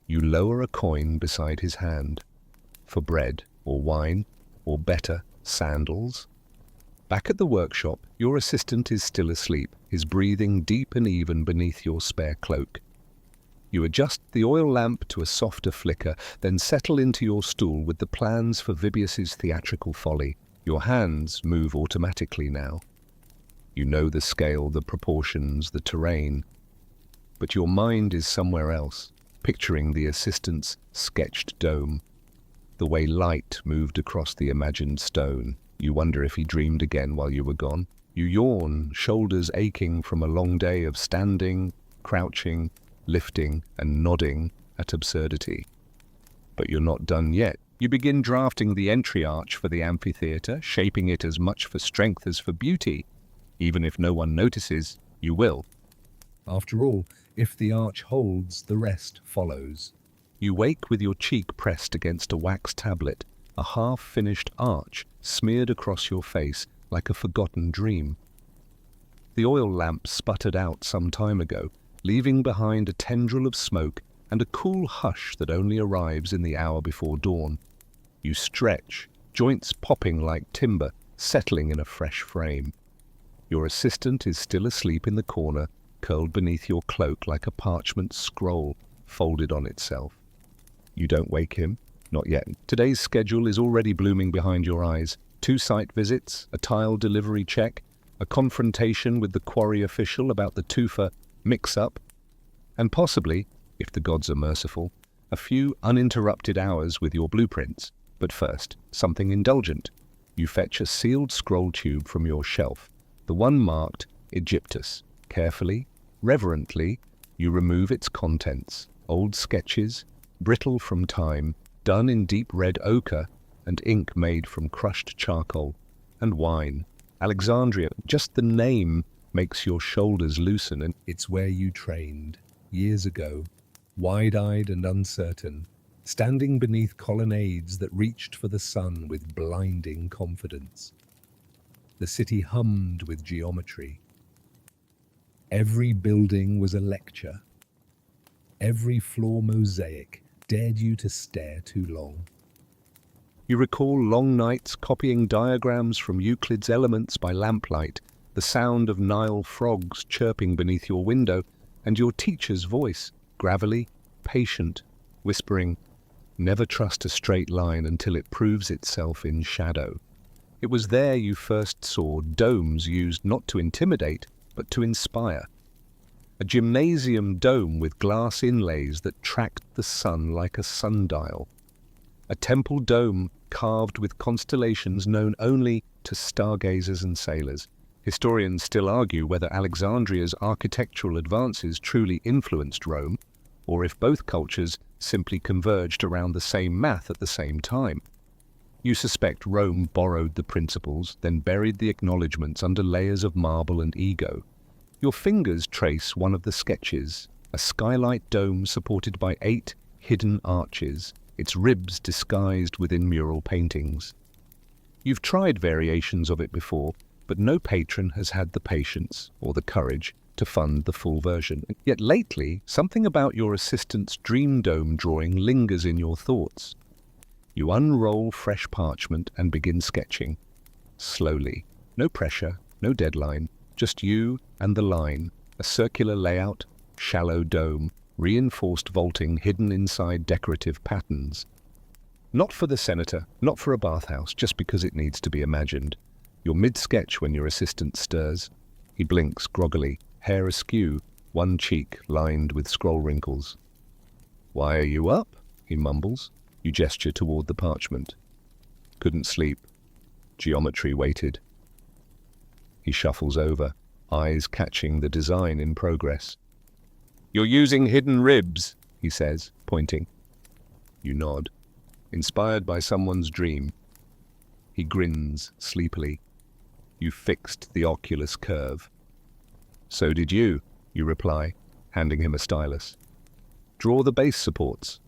You lower a coin beside his hand. for bread or wine, or better, sandals. Back at the workshop, your assistant is still asleep, his breathing deep and even beneath your spare cloak. You adjust the oil lamp to a softer flicker, then settle into your stool with the plans for Vibius's theatrical folly. Your hands move automatically now. You know the scale, the proportions, the terrain. But your mind is somewhere else, picturing the assistant's sketched dome. The way light moved across the imagined stone. You wonder if he dreamed again while you were gone. You yawn, shoulders aching from a long day of standing, crouching, lifting and nodding at absurdity. But you're not done yet. You begin drafting the entry arch for the amphitheatre, shaping it as much for strength as for beauty. Even if no one notices, you will. After all, if the arch holds, the rest follows. You wake with your cheek pressed against a wax tablet, a half-finished arch smeared across your face like a forgotten dream. The oil lamp sputtered out some time ago, leaving behind a tendril of smoke and a cool hush that only arrives in the hour before dawn. You stretch, joints popping like timber, settling in a fresh frame. Your assistant is still asleep in the corner, curled beneath your cloak like a parchment scroll folded on itself. You don't wake him. Not yet. Today's schedule is already blooming behind your eyes. 2 site visits, a tile delivery check, a confrontation with the quarry official about the tufa mix-up, and possibly, if the gods are merciful, a few uninterrupted hours with your blueprints. But first, something indulgent. You fetch a sealed scroll tube from your shelf, the one marked Egyptus. Carefully, reverently, you remove its contents, old sketches, brittle from time, done in deep red ochre and ink made from crushed charcoal, and wine. Alexandria, just the name makes your shoulders loosen, and it's where you trained, years ago, wide-eyed and uncertain, standing beneath colonnades that reached for the sun with blinding confidence. The city hummed with geometry. Every building was a lecture. Every floor mosaic dared you to stare too long. You recall long nights copying diagrams from Euclid's Elements by lamplight, the sound of Nile frogs chirping beneath your window, and your teacher's voice, gravelly, patient, whispering, "Never trust a straight line until it proves itself in shadow." It was there you first saw domes used not to intimidate, but to inspire. A gymnasium dome with glass inlays that tracked the sun like a sundial. A temple dome carved with constellations known only to stargazers and sailors. Historians still argue whether Alexandria's architectural advances truly influenced Rome, or if both cultures simply converged around the same math at the same time. You suspect Rome borrowed the principles, then buried the acknowledgements under layers of marble and ego. Your fingers trace one of the sketches, a skylight dome supported by 8 hidden arches, its ribs disguised within mural paintings. You've tried variations of it before, but no patron has had the patience or the courage to fund the full version. Yet lately, something about your assistant's dream dome drawing lingers in your thoughts. You unroll fresh parchment and begin sketching. Slowly. No pressure, no deadline. Just you and the line, a circular layout, shallow dome, reinforced vaulting hidden inside decorative patterns. Not for the senator, not for a bathhouse, just because it needs to be imagined. You're mid-sketch when your assistant stirs. He blinks groggily, hair askew, one cheek lined with scroll wrinkles. "Why are you up?" he mumbles. You gesture toward the parchment. "Couldn't sleep. Geometry waited." He shuffles over, eyes catching the design in progress. "You're using hidden ribs," he says, pointing. You nod, inspired by someone's dream. He grins sleepily. You fixed the oculus curve. "So did you," you reply, handing him a stylus. "Draw the base supports."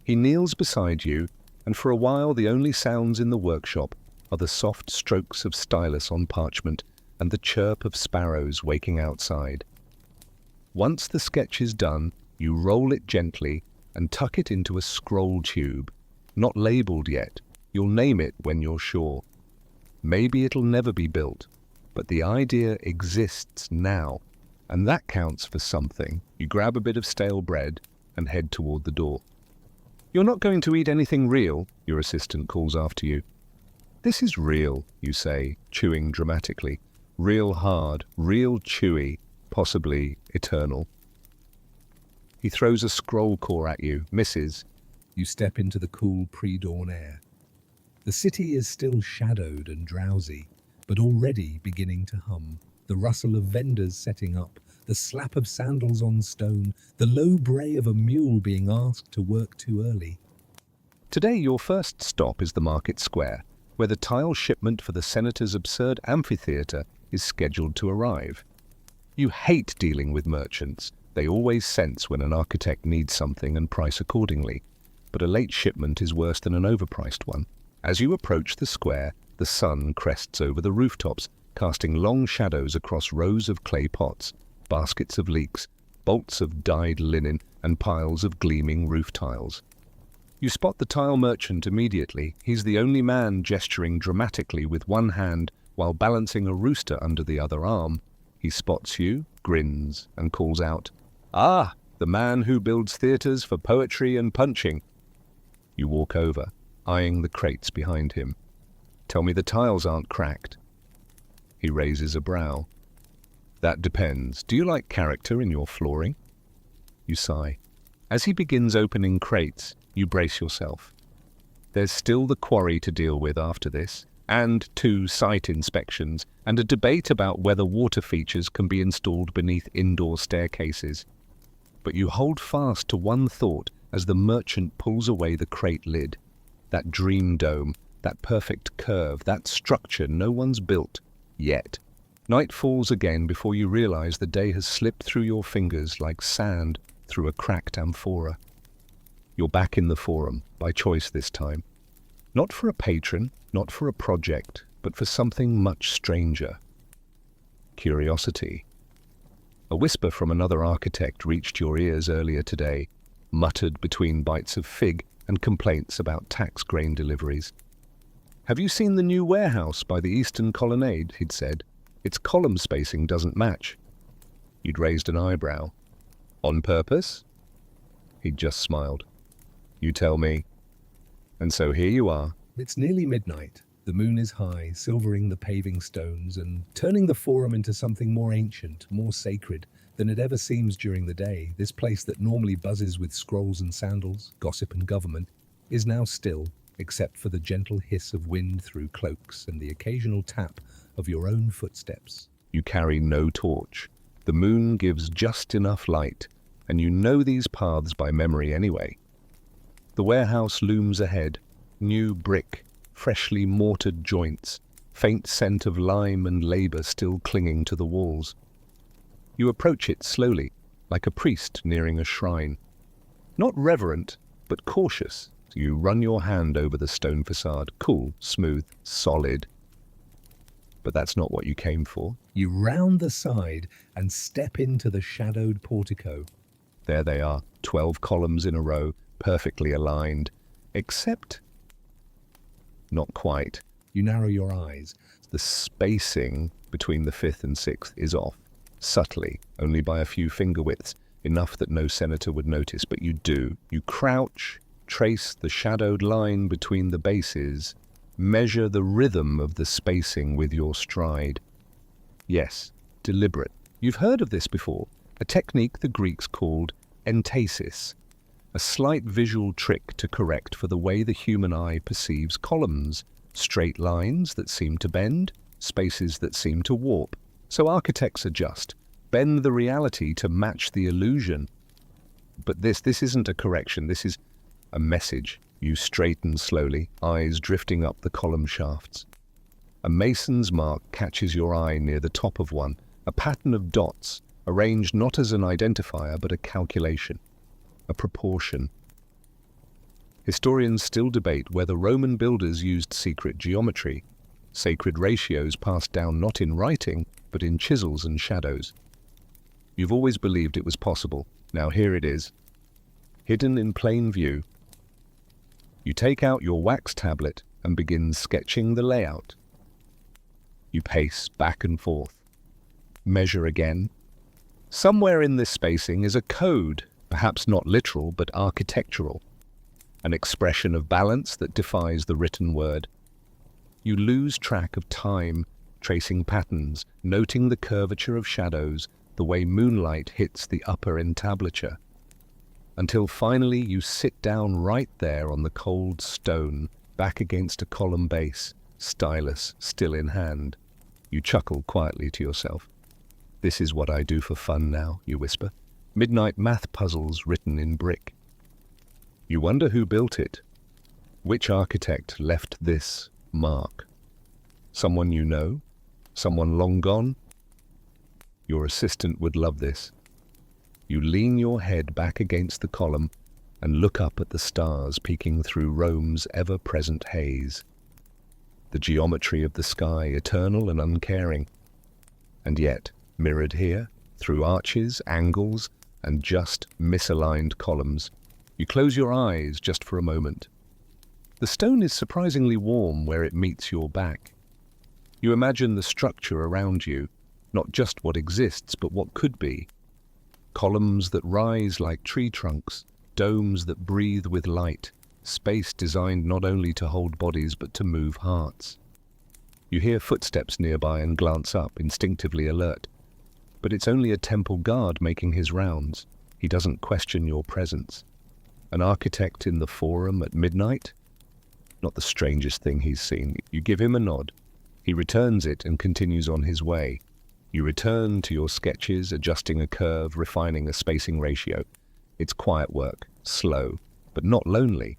He kneels beside you, and for a while the only sounds in the workshop are the soft strokes of stylus on parchment and the chirp of sparrows waking outside. Once the sketch is done, you roll it gently and tuck it into a scroll tube, not labeled yet. You'll name it when you're sure. Maybe it'll never be built, but the idea exists now, and that counts for something. You grab a bit of stale bread and head toward the door. "You're not going to eat anything real?" your assistant calls after you. "This is real," you say, chewing dramatically. "Real hard, real chewy, possibly eternal." He throws a scroll core at you, misses. You step into the cool pre-dawn air. The city is still shadowed and drowsy, but already beginning to hum. The rustle of vendors setting up, the slap of sandals on stone, the low bray of a mule being asked to work too early. Today your first stop is the market square, where the tile shipment for the senator's absurd amphitheatre is scheduled to arrive. You hate dealing with merchants. They always sense when an architect needs something and price accordingly. But a late shipment is worse than an overpriced one. As you approach the square, the sun crests over the rooftops, casting long shadows across rows of clay pots, baskets of leeks, bolts of dyed linen, and piles of gleaming roof tiles. You spot the tile merchant immediately. He's the only man gesturing dramatically with one hand while balancing a rooster under the other arm. He spots you, grins, and calls out, "Ah, the man who builds theatres for poetry and punching." You walk over, eyeing the crates behind him. "Tell me the tiles aren't cracked." He raises a brow. "That depends. Do you like character in your flooring?" You sigh. As he begins opening crates, you brace yourself. There's still the quarry to deal with after this, and 2 site inspections, and a debate about whether water features can be installed beneath indoor staircases. But you hold fast to one thought as the merchant pulls away the crate lid. That dream dome, that perfect curve, that structure no one's built yet. Night falls again before you realize the day has slipped through your fingers like sand through a cracked amphora. You're back in the forum, by choice this time. Not for a patron, not for a project, but for something much stranger. Curiosity. A whisper from another architect reached your ears earlier today, muttered between bites of fig and complaints about tax grain deliveries. "Have you seen the new warehouse by the eastern colonnade?" he'd said. "Its column spacing doesn't match." You'd raised an eyebrow. "On purpose?" He'd just smiled. "You tell me." And so here you are. It's nearly midnight. The moon is high, silvering the paving stones and turning the forum into something more ancient, more sacred than it ever seems during the day. This place that normally buzzes with scrolls and sandals, gossip and government, is now still, except for the gentle hiss of wind through cloaks and the occasional tap of your own footsteps. You carry no torch. The moon gives just enough light, and you know these paths by memory anyway. The warehouse looms ahead, new brick, freshly mortared joints, faint scent of lime and labor still clinging to the walls. You approach it slowly, like a priest nearing a shrine. Not reverent, but cautious. You run your hand over the stone facade, cool, smooth, solid. But that's not what you came for. You round the side and step into the shadowed portico. There they are, 12 columns in a row, perfectly aligned. Except... not quite. You narrow your eyes. The spacing between the 5th and 6th is off. Subtly, only by a few finger widths, enough that no senator would notice, but you do. You crouch, trace the shadowed line between the bases, measure the rhythm of the spacing with your stride. Yes, deliberate. You've heard of this before, a technique the Greeks called entasis, a slight visual trick to correct for the way the human eye perceives columns, straight lines that seem to bend, spaces that seem to warp. So architects adjust, bend the reality to match the illusion. But this isn't a correction, this is a message. You straighten slowly, eyes drifting up the column shafts. A mason's mark catches your eye near the top of one, a pattern of dots, arranged not as an identifier but a calculation, a proportion. Historians still debate whether Roman builders used secret geometry, sacred ratios passed down not in writing, but in chisels and shadows. You've always believed it was possible. Now here it is, hidden in plain view. You take out your wax tablet and begin sketching the layout. You pace back and forth. Measure again. Somewhere in this spacing is a code, perhaps not literal but architectural, an expression of balance that defies the written word. You lose track of time, tracing patterns, noting the curvature of shadows, the way moonlight hits the upper entablature, until finally you sit down right there on the cold stone, back against a column base, stylus still in hand. You chuckle quietly to yourself. "This is what I do for fun now," you whisper. "Midnight math puzzles written in brick." You wonder who built it. Which architect left this mark? Someone you know? Someone long gone? Your assistant would love this. You lean your head back against the column and look up at the stars peeking through Rome's ever-present haze. The geometry of the sky eternal and uncaring. And yet, mirrored here, through arches, angles, and just misaligned columns, you close your eyes just for a moment. The stone is surprisingly warm where it meets your back. You imagine the structure around you, not just what exists, but what could be. Columns that rise like tree trunks, domes that breathe with light, space designed not only to hold bodies but to move hearts. You hear footsteps nearby and glance up, instinctively alert. But it's only a temple guard making his rounds. He doesn't question your presence. An architect in the forum at midnight? Not the strangest thing he's seen. You give him a nod. He returns it and continues on his way. You return to your sketches, adjusting a curve, refining a spacing ratio. It's quiet work, slow, but not lonely.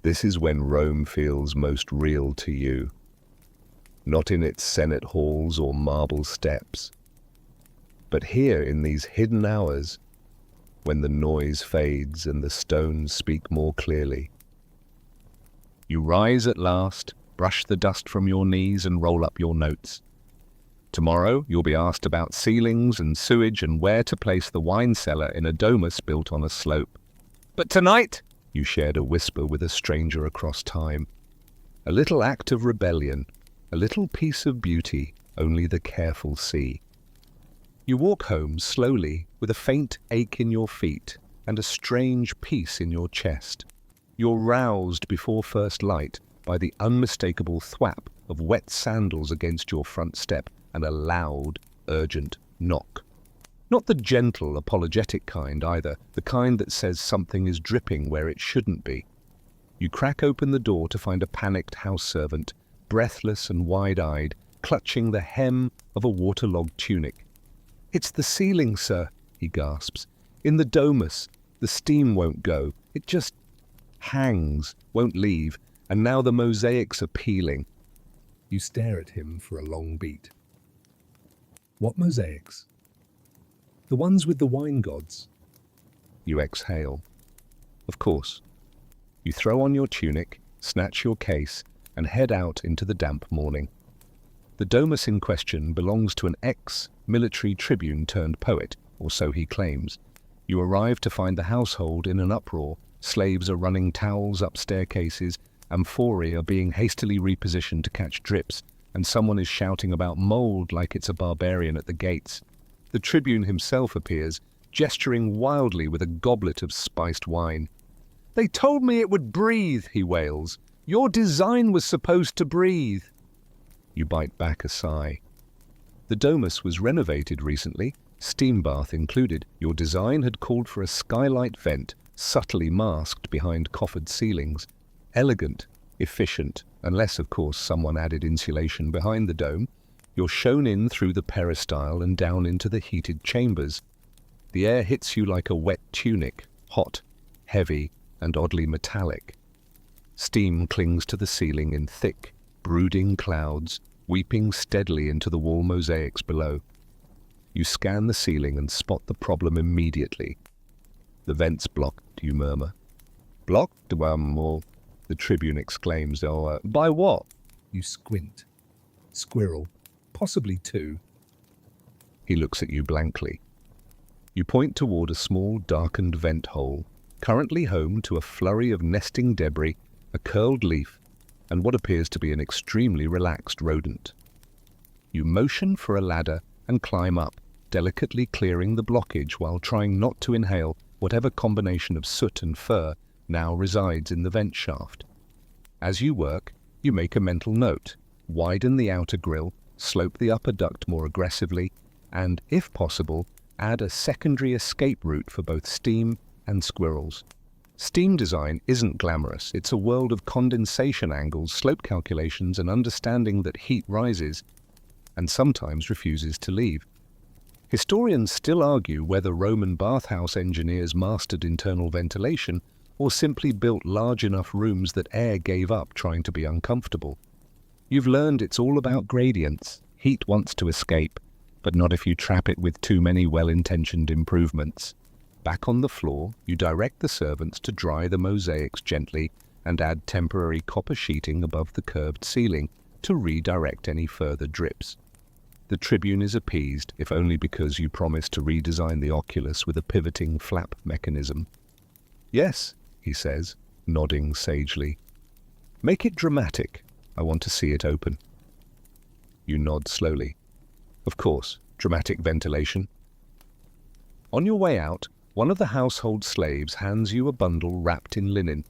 This is when Rome feels most real to you. Not in its Senate halls or marble steps, but here in these hidden hours, when the noise fades and the stones speak more clearly. You rise at last, brush the dust from your knees and roll up your notes. Tomorrow you'll be asked about ceilings and sewage and where to place the wine cellar in a domus built on a slope. But tonight, you shared a whisper with a stranger across time. A little act of rebellion, a little piece of beauty only the careful see. You walk home slowly with a faint ache in your feet and a strange peace in your chest. You're roused before first light by the unmistakable thwap of wet sandals against your front step and a loud, urgent knock. Not the gentle, apologetic kind either, the kind that says something is dripping where it shouldn't be. You crack open the door to find a panicked house servant, breathless and wide-eyed, clutching the hem of a waterlogged tunic. "It's the ceiling, sir," he gasps. "In the domus. The steam won't go. It just hangs, won't leave, and now the mosaics are peeling." You stare at him for a long beat. "What mosaics?" "The ones with the wine gods." You exhale. "Of course." You throw on your tunic, snatch your case, and head out into the damp morning. The domus in question belongs to an ex-military tribune turned poet, or so he claims. You arrive to find the household in an uproar. Slaves are running towels up staircases, amphorae are being hastily repositioned to catch drips, and someone is shouting about mold like it's a barbarian at the gates. The tribune himself appears, gesturing wildly with a goblet of spiced wine. "They told me it would breathe," he wails. "Your design was supposed to breathe." You bite back a sigh. The domus was renovated recently, steam bath included. Your design had called for a skylight vent, subtly masked behind coffered ceilings. Elegant, efficient, unless, of course, someone added insulation behind the dome. You're shown in through the peristyle and down into the heated chambers. The air hits you like a wet tunic, hot, heavy, and oddly metallic. Steam clings to the ceiling in thick, brooding clouds, weeping steadily into the wall mosaics below. You scan the ceiling and spot the problem immediately. "The vent's blocked," you murmur. "Blocked? Or..." the tribune exclaims. By what?" You squint. "Squirrel. Possibly two." He looks at you blankly. You point toward a small, darkened vent hole, currently home to a flurry of nesting debris a curled leaf, and what appears to be an extremely relaxed rodent. You motion for a ladder and climb up, delicately clearing the blockage while trying not to inhale whatever combination of soot and fur now resides in the vent shaft. As you work, you make a mental note, widen the outer grill, slope the upper duct more aggressively, and, if possible, add a secondary escape route for both steam and squirrels. Steam design isn't glamorous. It's a world of condensation angles, slope calculations, and understanding that heat rises and sometimes refuses to leave. Historians still argue whether Roman bathhouse engineers mastered internal ventilation or simply built large enough rooms that air gave up trying to be uncomfortable. You've learned it's all about gradients. Heat wants to escape, but not if you trap it with too many well-intentioned improvements. Back on the floor, you direct the servants to dry the mosaics gently and add temporary copper sheeting above the curved ceiling to redirect any further drips. The tribune is appeased, if only because you promised to redesign the oculus with a pivoting flap mechanism. "Yes," he says, nodding sagely. "Make it dramatic. I want to see it open." You nod slowly. "Of course, dramatic ventilation." On your way out, one of the household slaves hands you a bundle wrapped in linen.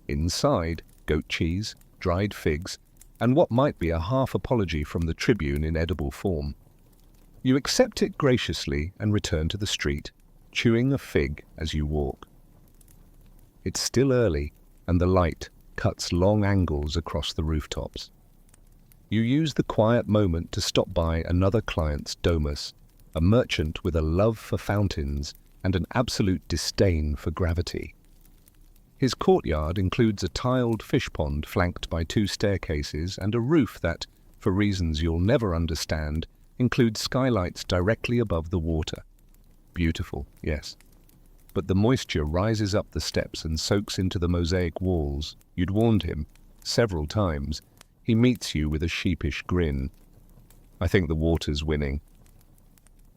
Inside, goat cheese, dried figs, and what might be a half apology from the tribune in edible form. You accept it graciously and return to the street, chewing a fig as you walk. It's still early, and the light cuts long angles across the rooftops. You use the quiet moment to stop by another client's domus, a merchant with a love for fountains and an absolute disdain for gravity. His courtyard includes a tiled fish pond flanked by 2 staircases and a roof that, for reasons you'll never understand, includes skylights directly above the water. Beautiful, yes. But the moisture rises up the steps and soaks into the mosaic walls. You'd warned him several times. He meets you with a sheepish grin. "I think the water's winning."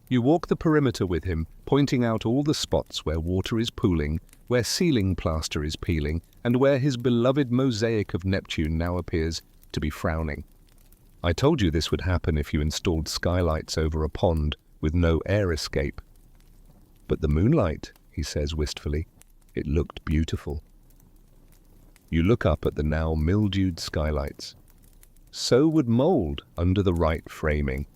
You walk the perimeter with him, pointing out all the spots where water is pooling, where ceiling plaster is peeling, and where his beloved mosaic of Neptune now appears to be frowning. "I told you this would happen if you installed skylights over a pond with no air escape." "But the moonlight," he says wistfully, "it looked beautiful." You look up at the now mildewed skylights. So would mold under the right framing.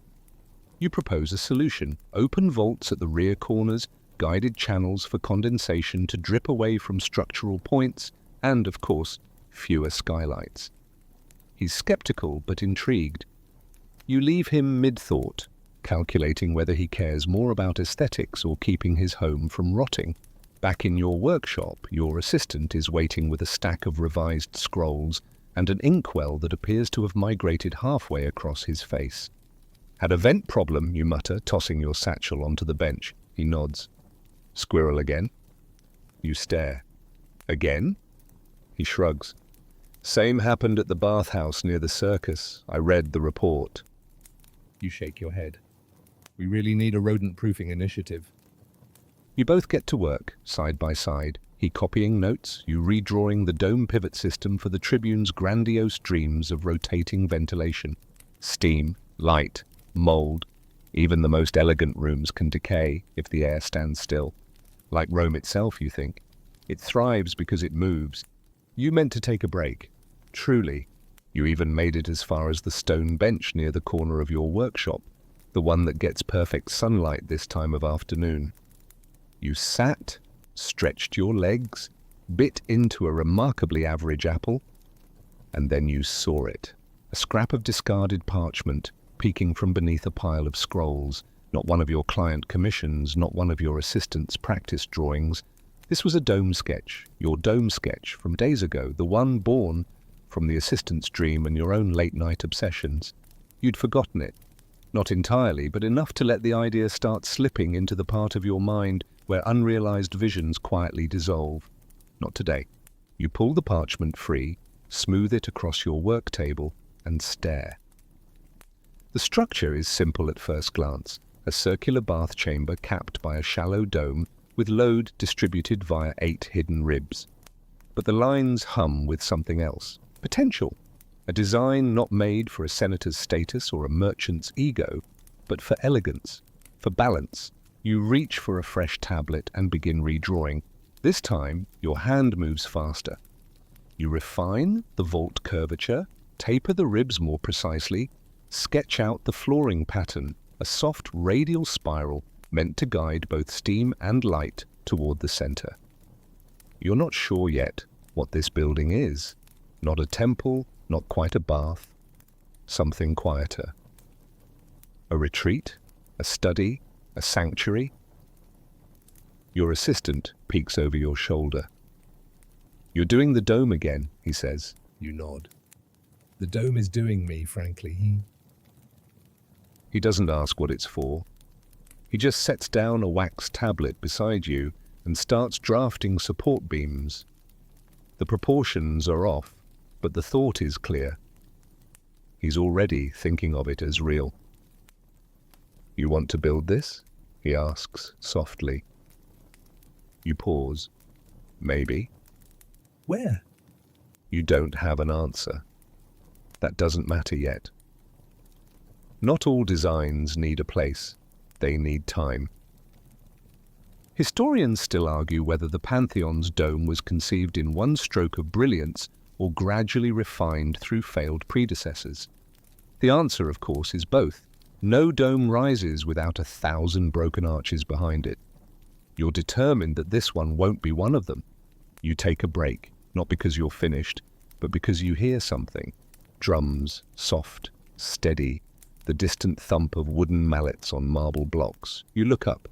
You propose a solution: open vaults at the rear corners, guided channels for condensation to drip away from structural points, and, of course, fewer skylights. He's skeptical but intrigued. You leave him mid-thought, calculating whether he cares more about aesthetics or keeping his home from rotting. Back in your workshop, your assistant is waiting with a stack of revised scrolls and an inkwell that appears to have migrated halfway across his face. "Had a vent problem," you mutter, tossing your satchel onto the bench. He nods. "Squirrel again?" You stare. "Again?" He shrugs. "Same happened at the bathhouse near the circus. I read the report." You shake your head. "We really need a rodent-proofing initiative." You both get to work, side by side, he copying notes, you redrawing the dome pivot system for the Tribune's grandiose dreams of rotating ventilation. Steam, light, mold, even the most elegant rooms can decay if the air stands still. Like Rome itself, you think. It thrives because it moves. You meant to take a break. Truly. You even made it as far as the stone bench near the corner of your workshop, the one that gets perfect sunlight this time of afternoon. You sat, stretched your legs, bit into a remarkably average apple, and then you saw it. A scrap of discarded parchment peeking from beneath a pile of scrolls. Not one of your client commissions, not one of your assistant's practice drawings. This was a dome sketch, your dome sketch from days ago, the one born from the assistant's dream and your own late-night obsessions. You'd forgotten it. Not entirely, but enough to let the idea start slipping into the part of your mind where unrealized visions quietly dissolve. Not today. You pull the parchment free, smooth it across your work table, and stare. The structure is simple at first glance, a circular bath chamber capped by a shallow dome with load distributed via 8 hidden ribs. but the lines hum with something else. Potential. A design not made for a senator's status or a merchant's ego, but for elegance, for balance. You reach for a fresh tablet and begin redrawing. This time, your hand moves faster. You refine the vault curvature, taper the ribs more precisely, sketch out the flooring pattern, a soft radial spiral meant to guide both steam and light toward the center. You're not sure yet what this building is. Not a temple, not quite a bath. Something quieter. A retreat, a study, a sanctuary. Your assistant peeks over your shoulder. "You're doing the dome again," he says. You nod. "The dome is doing me, frankly." He doesn't ask what it's for. He just sets down a wax tablet beside you and starts drafting support beams. The proportions are off, but the thought is clear. He's already thinking of it as real. "You want to build this?" he asks softly. You pause. "Maybe." "Where?" You don't have an answer. That doesn't matter yet. Not all designs need a place. They need time. Historians still argue whether the Pantheon's dome was conceived in one stroke of brilliance or gradually refined through failed predecessors. The answer, of course, is both. No dome rises without 1,000 broken arches behind it. You're determined that this one won't be one of them. You take a break, not because you're finished, but because you hear something. Drums, soft, steady, the distant thump of wooden mallets on marble blocks. You look up.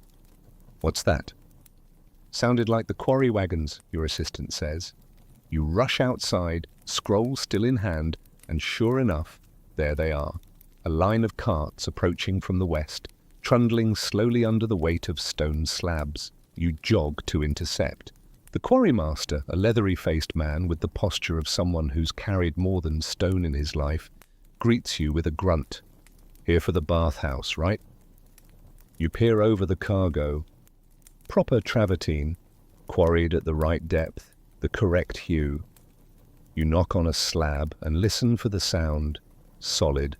"What's that?" "Sounded like the quarry wagons," your assistant says. You rush outside, scroll still in hand, and sure enough, there they are. A line of carts approaching from the west, trundling slowly under the weight of stone slabs. You jog to intercept. The quarrymaster, a leathery-faced man with the posture of someone who's carried more than stone in his life, greets you with a grunt. "Here for the bathhouse, right?" You peer over the cargo. Proper travertine, quarried at the right depth, the correct hue. You knock on a slab and listen for the sound. Solid,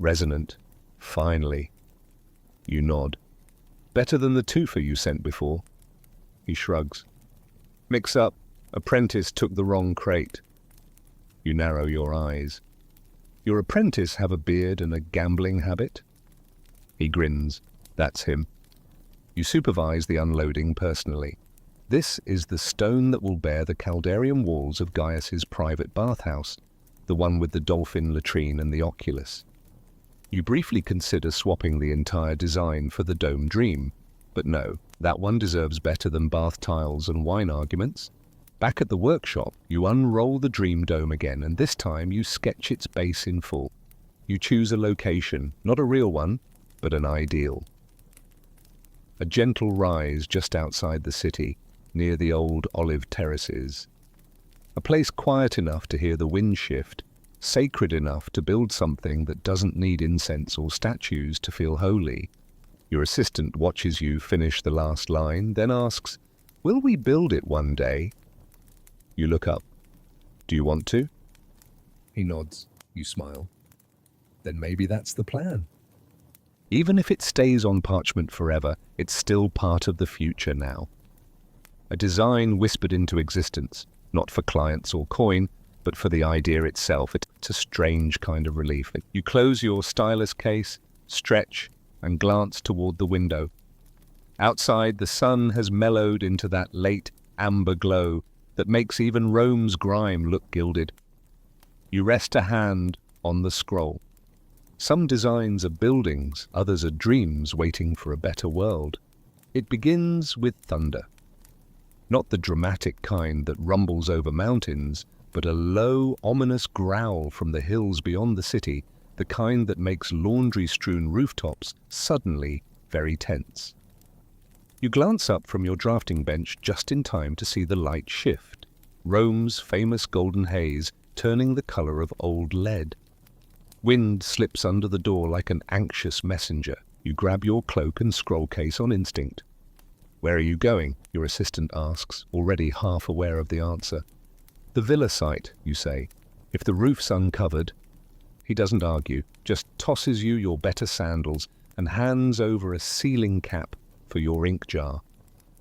resonant, finally. You nod. "Better than the twofer you sent before." He shrugs. "Mix up. Apprentice took the wrong crate." You narrow your eyes. "Your apprentice have a beard and a gambling habit?" He grins. That's him. You supervise the unloading personally. This is the stone that will bear the Caldarian walls of Gaius's private bathhouse, the one with the dolphin latrine and the oculus. You briefly consider swapping the entire design for the Dome Dream, but no, that one deserves better than bath tiles and wine arguments. Back at the workshop, you unroll the Dream Dome again, and this time you sketch its base in full. You choose a location, not a real one, but an ideal. A gentle rise just outside the city, near the old olive terraces. A place quiet enough to hear the wind shift, sacred enough to build something that doesn't need incense or statues to feel holy. Your assistant watches you finish the last line, then asks, "Will we build it one day?" You look up. "Do you want to?" He nods. You smile. "Then maybe that's the plan." Even if it stays on parchment forever, it's still part of the future now. A design whispered into existence, not for clients or coin, but for the idea itself. It's a strange kind of relief. You close your stylus case, stretch, and glance toward the window. Outside, the sun has mellowed into that late amber glow that makes even Rome's grime look gilded. You rest a hand on the scroll. Some designs are buildings, others are dreams waiting for a better world. It begins with thunder. Not the dramatic kind that rumbles over mountains, but a low, ominous growl from the hills beyond the city, the kind that makes laundry-strewn rooftops suddenly very tense. You glance up from your drafting bench just in time to see the light shift, Rome's famous golden haze turning the color of old lead. Wind slips under the door like an anxious messenger. You grab your cloak and scroll case on instinct. "Where are you going?" your assistant asks, already half aware of the answer. The villa site, you say. If the roof's uncovered, he doesn't argue, just tosses you your better sandals and hands over a sealing cap for your ink jar.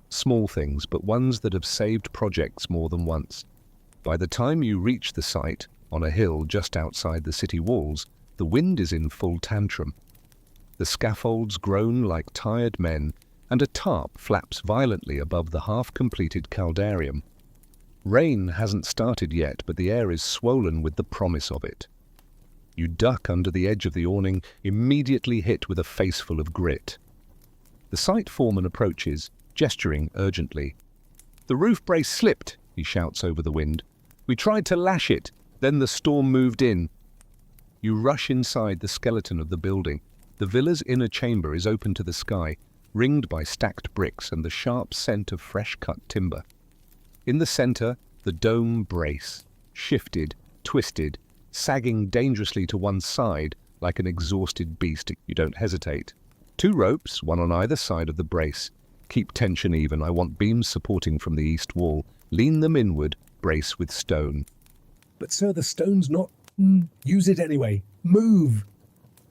Small things, but ones that have saved projects more than once. By the time you reach the site, on a hill just outside the city walls, the wind is in full tantrum. The scaffolds groan like tired men, and a tarp flaps violently above the half-completed caldarium. Rain hasn't started yet, but the air is swollen with the promise of it. You duck under the edge of the awning, immediately hit with a faceful of grit. The site foreman approaches, gesturing urgently. "The roof brace slipped," he shouts over the wind. "We tried to lash it, then the storm moved in." You rush inside the skeleton of the building. The villa's inner chamber is open to the sky, ringed by stacked bricks and the sharp scent of fresh-cut timber. In the center, the dome brace, shifted, twisted, sagging dangerously to one side like an exhausted beast. You don't hesitate. 2 ropes, one on either side of the brace. Keep tension even. I want beams supporting from the east wall. Lean them inward, brace with stone. "But sir, the stone's not... Use it anyway. Move!"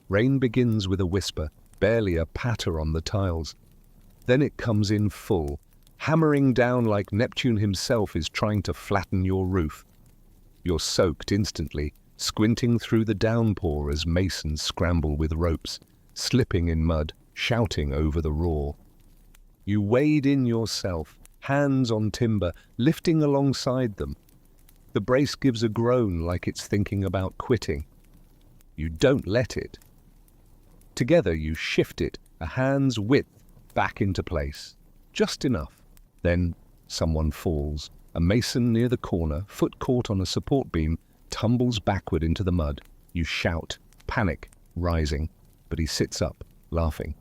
Rain begins with a whisper, barely a patter on the tiles. Then it comes in full, hammering down like Neptune himself is trying to flatten your roof. You're soaked instantly, squinting through the downpour as masons scramble with ropes, slipping in mud, shouting over the roar. You wade in yourself, hands on timber, lifting alongside them. The brace gives a groan like it's thinking about quitting. You don't let it. Together you shift it, a hand's width, back into place. Just enough. Then someone falls. A mason near the corner, foot caught on a support beam, tumbles backward into the mud. You shout, panic, rising, but he sits up, laughing.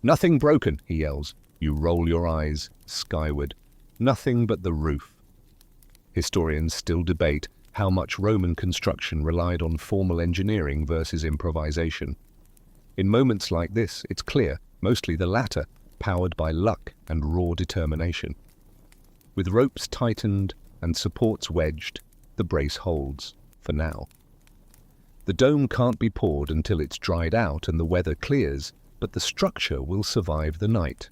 "Nothing broken," he yells. You roll your eyes, skyward. Nothing but the roof. Historians still debate how much Roman construction relied on formal engineering versus improvisation. In moments like this, it's clear, mostly the latter, powered by luck and raw determination. With ropes tightened and supports wedged, the brace holds, for now. The dome can't be poured until it's dried out and the weather clears, but the structure will survive the night.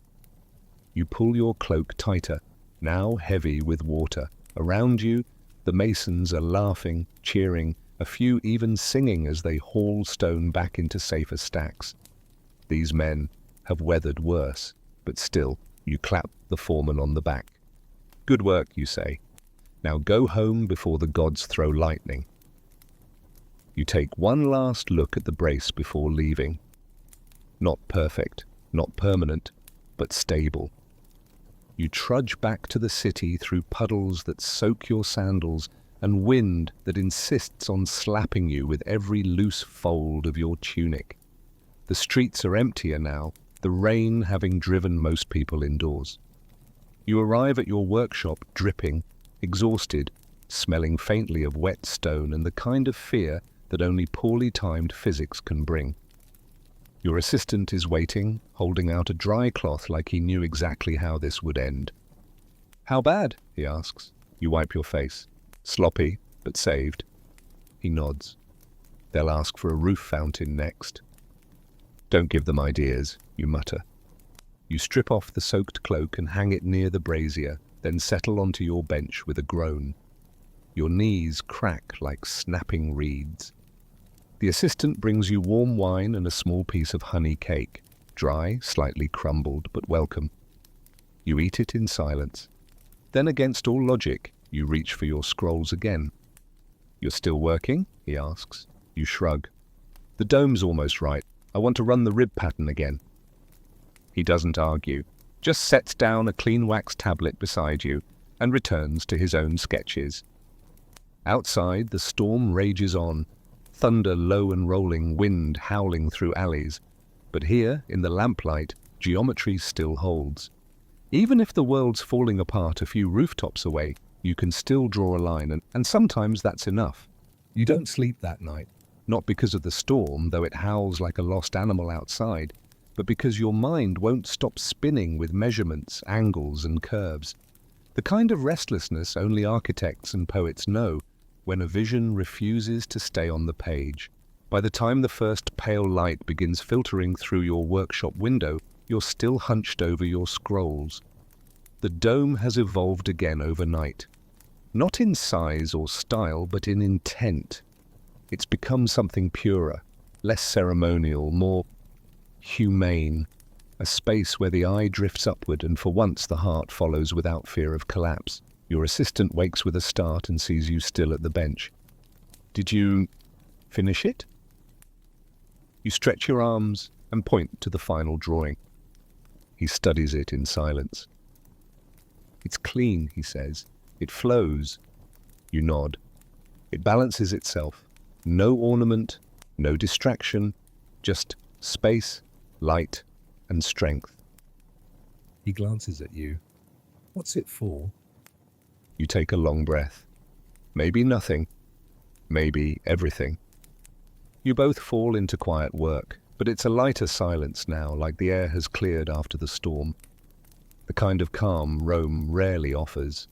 You pull your cloak tighter, now heavy with water. Around you, the masons are laughing, cheering, a few even singing as they haul stone back into safer stacks. These men have weathered worse, but still, you clap the foreman on the back. "Good work," you say. "Now go home before the gods throw lightning." You take one last look at the brace before leaving. Not perfect, not permanent, but stable. You trudge back to the city through puddles that soak your sandals and wind that insists on slapping you with every loose fold of your tunic. The streets are emptier now, the rain having driven most people indoors. You arrive at your workshop dripping, exhausted, smelling faintly of wet stone and the kind of fear that only poorly timed physics can bring. Your assistant is waiting, holding out a dry cloth like he knew exactly how this would end. "How bad?" he asks. You wipe your face. "Sloppy, but saved." He nods. "They'll ask for a roof fountain next." "Don't give them ideas," you mutter. You strip off the soaked cloak and hang it near the brazier, then settle onto your bench with a groan. Your knees crack like snapping reeds. The assistant brings you warm wine and a small piece of honey cake, dry, slightly crumbled, but welcome. You eat it in silence. Then, against all logic, you reach for your scrolls again. "You're still working?" he asks. You shrug. "The dome's almost right. I want to run the rib pattern again." He doesn't argue, just sets down a clean wax tablet beside you and returns to his own sketches. Outside, the storm rages on, thunder low and rolling, wind howling through alleys. But here, in the lamplight, geometry still holds. Even if the world's falling apart a few rooftops away, you can still draw a line, and sometimes that's enough. You don't sleep that night. Not because of the storm, though it howls like a lost animal outside, but because your mind won't stop spinning with measurements, angles, and curves. The kind of restlessness only architects and poets know when a vision refuses to stay on the page. By the time the first pale light begins filtering through your workshop window, you're still hunched over your scrolls. The dome has evolved again overnight. Not in size or style, but in intent. It's become something purer, less ceremonial, more humane. A space where the eye drifts upward and for once the heart follows without fear of collapse. Your assistant wakes with a start and sees you still at the bench. Did you finish it? You stretch your arms and point to the final drawing. He studies it in silence. It's clean, he says. It flows. You nod. It balances itself. No ornament, no distraction, just space, light, and strength. He glances at you. What's it for? You take a long breath. Maybe nothing. Maybe everything. You both fall into quiet work, but it's a lighter silence now, like the air has cleared after the storm. The kind of calm Rome rarely offers.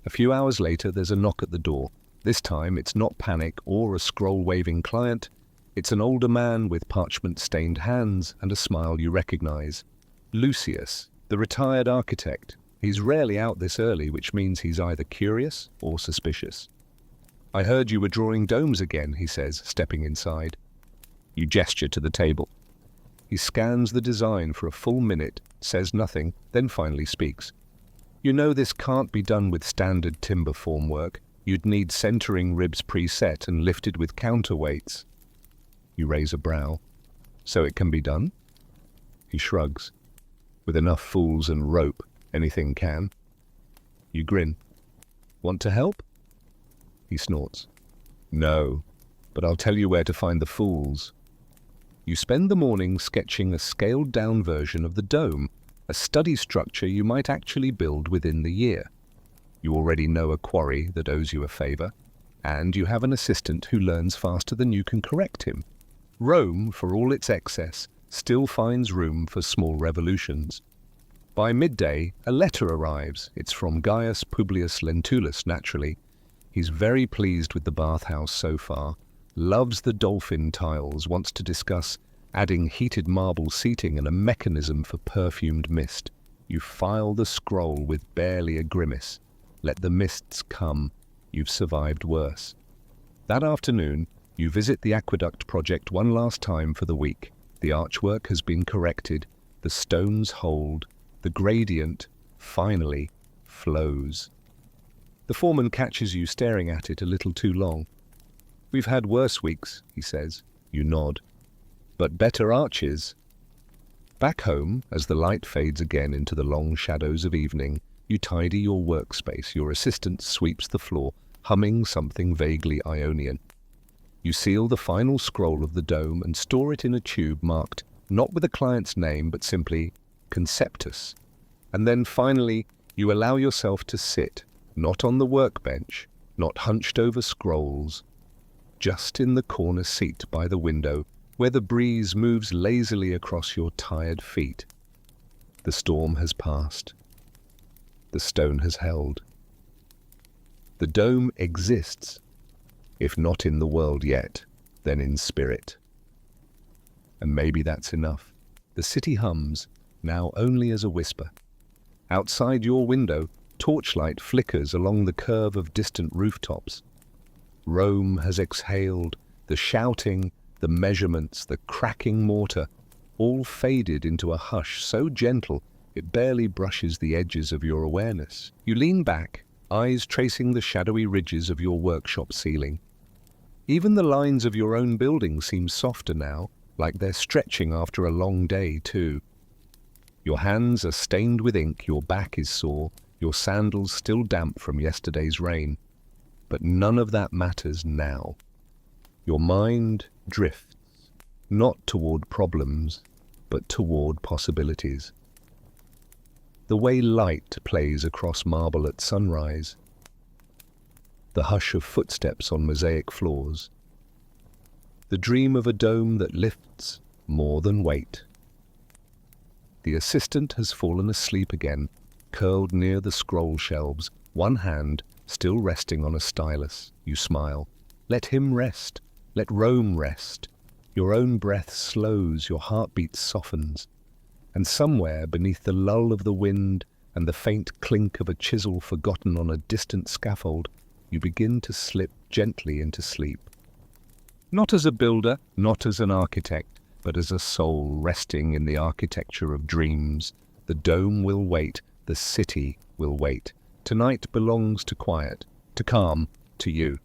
A few hours later, there's a knock at the door. This time, it's not panic or a scroll-waving client. It's an older man with parchment-stained hands and a smile you recognize. Lucius, the retired architect. He's rarely out this early, which means he's either curious or suspicious. "I heard you were drawing domes again," he says, stepping inside. You gesture to the table. He scans the design for a full minute, says nothing, then finally speaks. "You know this can't be done with standard timber formwork. You'd need centering ribs preset and lifted with counterweights." You raise a brow. "So it can be done?" He shrugs. "With enough fools and rope, anything can." You grin. "Want to help?" He snorts. "No, but I'll tell you where to find the fools." You spend the morning sketching a scaled-down version of the dome, a study structure you might actually build within the year. You already know a quarry that owes you a favor, and you have an assistant who learns faster than you can correct him. Rome, for all its excess, still finds room for small revolutions. By midday, a letter arrives. It's from Gaius Publius Lentulus, naturally. He's very pleased with the bathhouse so far, loves the dolphin tiles, wants to discuss adding heated marble seating and a mechanism for perfumed mist. You file the scroll with barely a grimace. Let the mists come. You've survived worse. That afternoon, you visit the aqueduct project one last time for the week. The archwork has been corrected, the stones hold, the gradient, finally, flows. The foreman catches you staring at it a little too long. "We've had worse weeks," he says. You nod. "But better arches." Back home, as the light fades again into the long shadows of evening, you tidy your workspace. Your assistant sweeps the floor, humming something vaguely Ionian. You seal the final scroll of the dome and store it in a tube marked not with a client's name, but simply Conceptus. And then finally, you allow yourself to sit, not on the workbench, not hunched over scrolls, just in the corner seat by the window, where the breeze moves lazily across your tired feet. The storm has passed. The stone has held. The dome exists, if not in the world yet, then in spirit. And maybe that's enough. The city hums, now only as a whisper. Outside your window, torchlight flickers along the curve of distant rooftops. Rome has exhaled, the shouting, the measurements, the cracking mortar, all faded into a hush so gentle it barely brushes the edges of your awareness. You lean back, eyes tracing the shadowy ridges of your workshop ceiling. Even the lines of your own building seem softer now, like they're stretching after a long day too. Your hands are stained with ink, your back is sore, your sandals still damp from yesterday's rain. But none of that matters now. Your mind drifts, not toward problems, but toward possibilities. The way light plays across marble at sunrise, the hush of footsteps on mosaic floors, the dream of a dome that lifts more than weight. The assistant has fallen asleep again, curled near the scroll shelves, one hand still resting on a stylus. You smile. Let him rest. Let Rome rest. Your own breath slows, your heartbeat softens. And somewhere beneath the lull of the wind and the faint clink of a chisel forgotten on a distant scaffold, you begin to slip gently into sleep. Not as a builder, not as an architect, but as a soul resting in the architecture of dreams. The dome will wait, the city will wait. Tonight belongs to quiet, to calm, to you.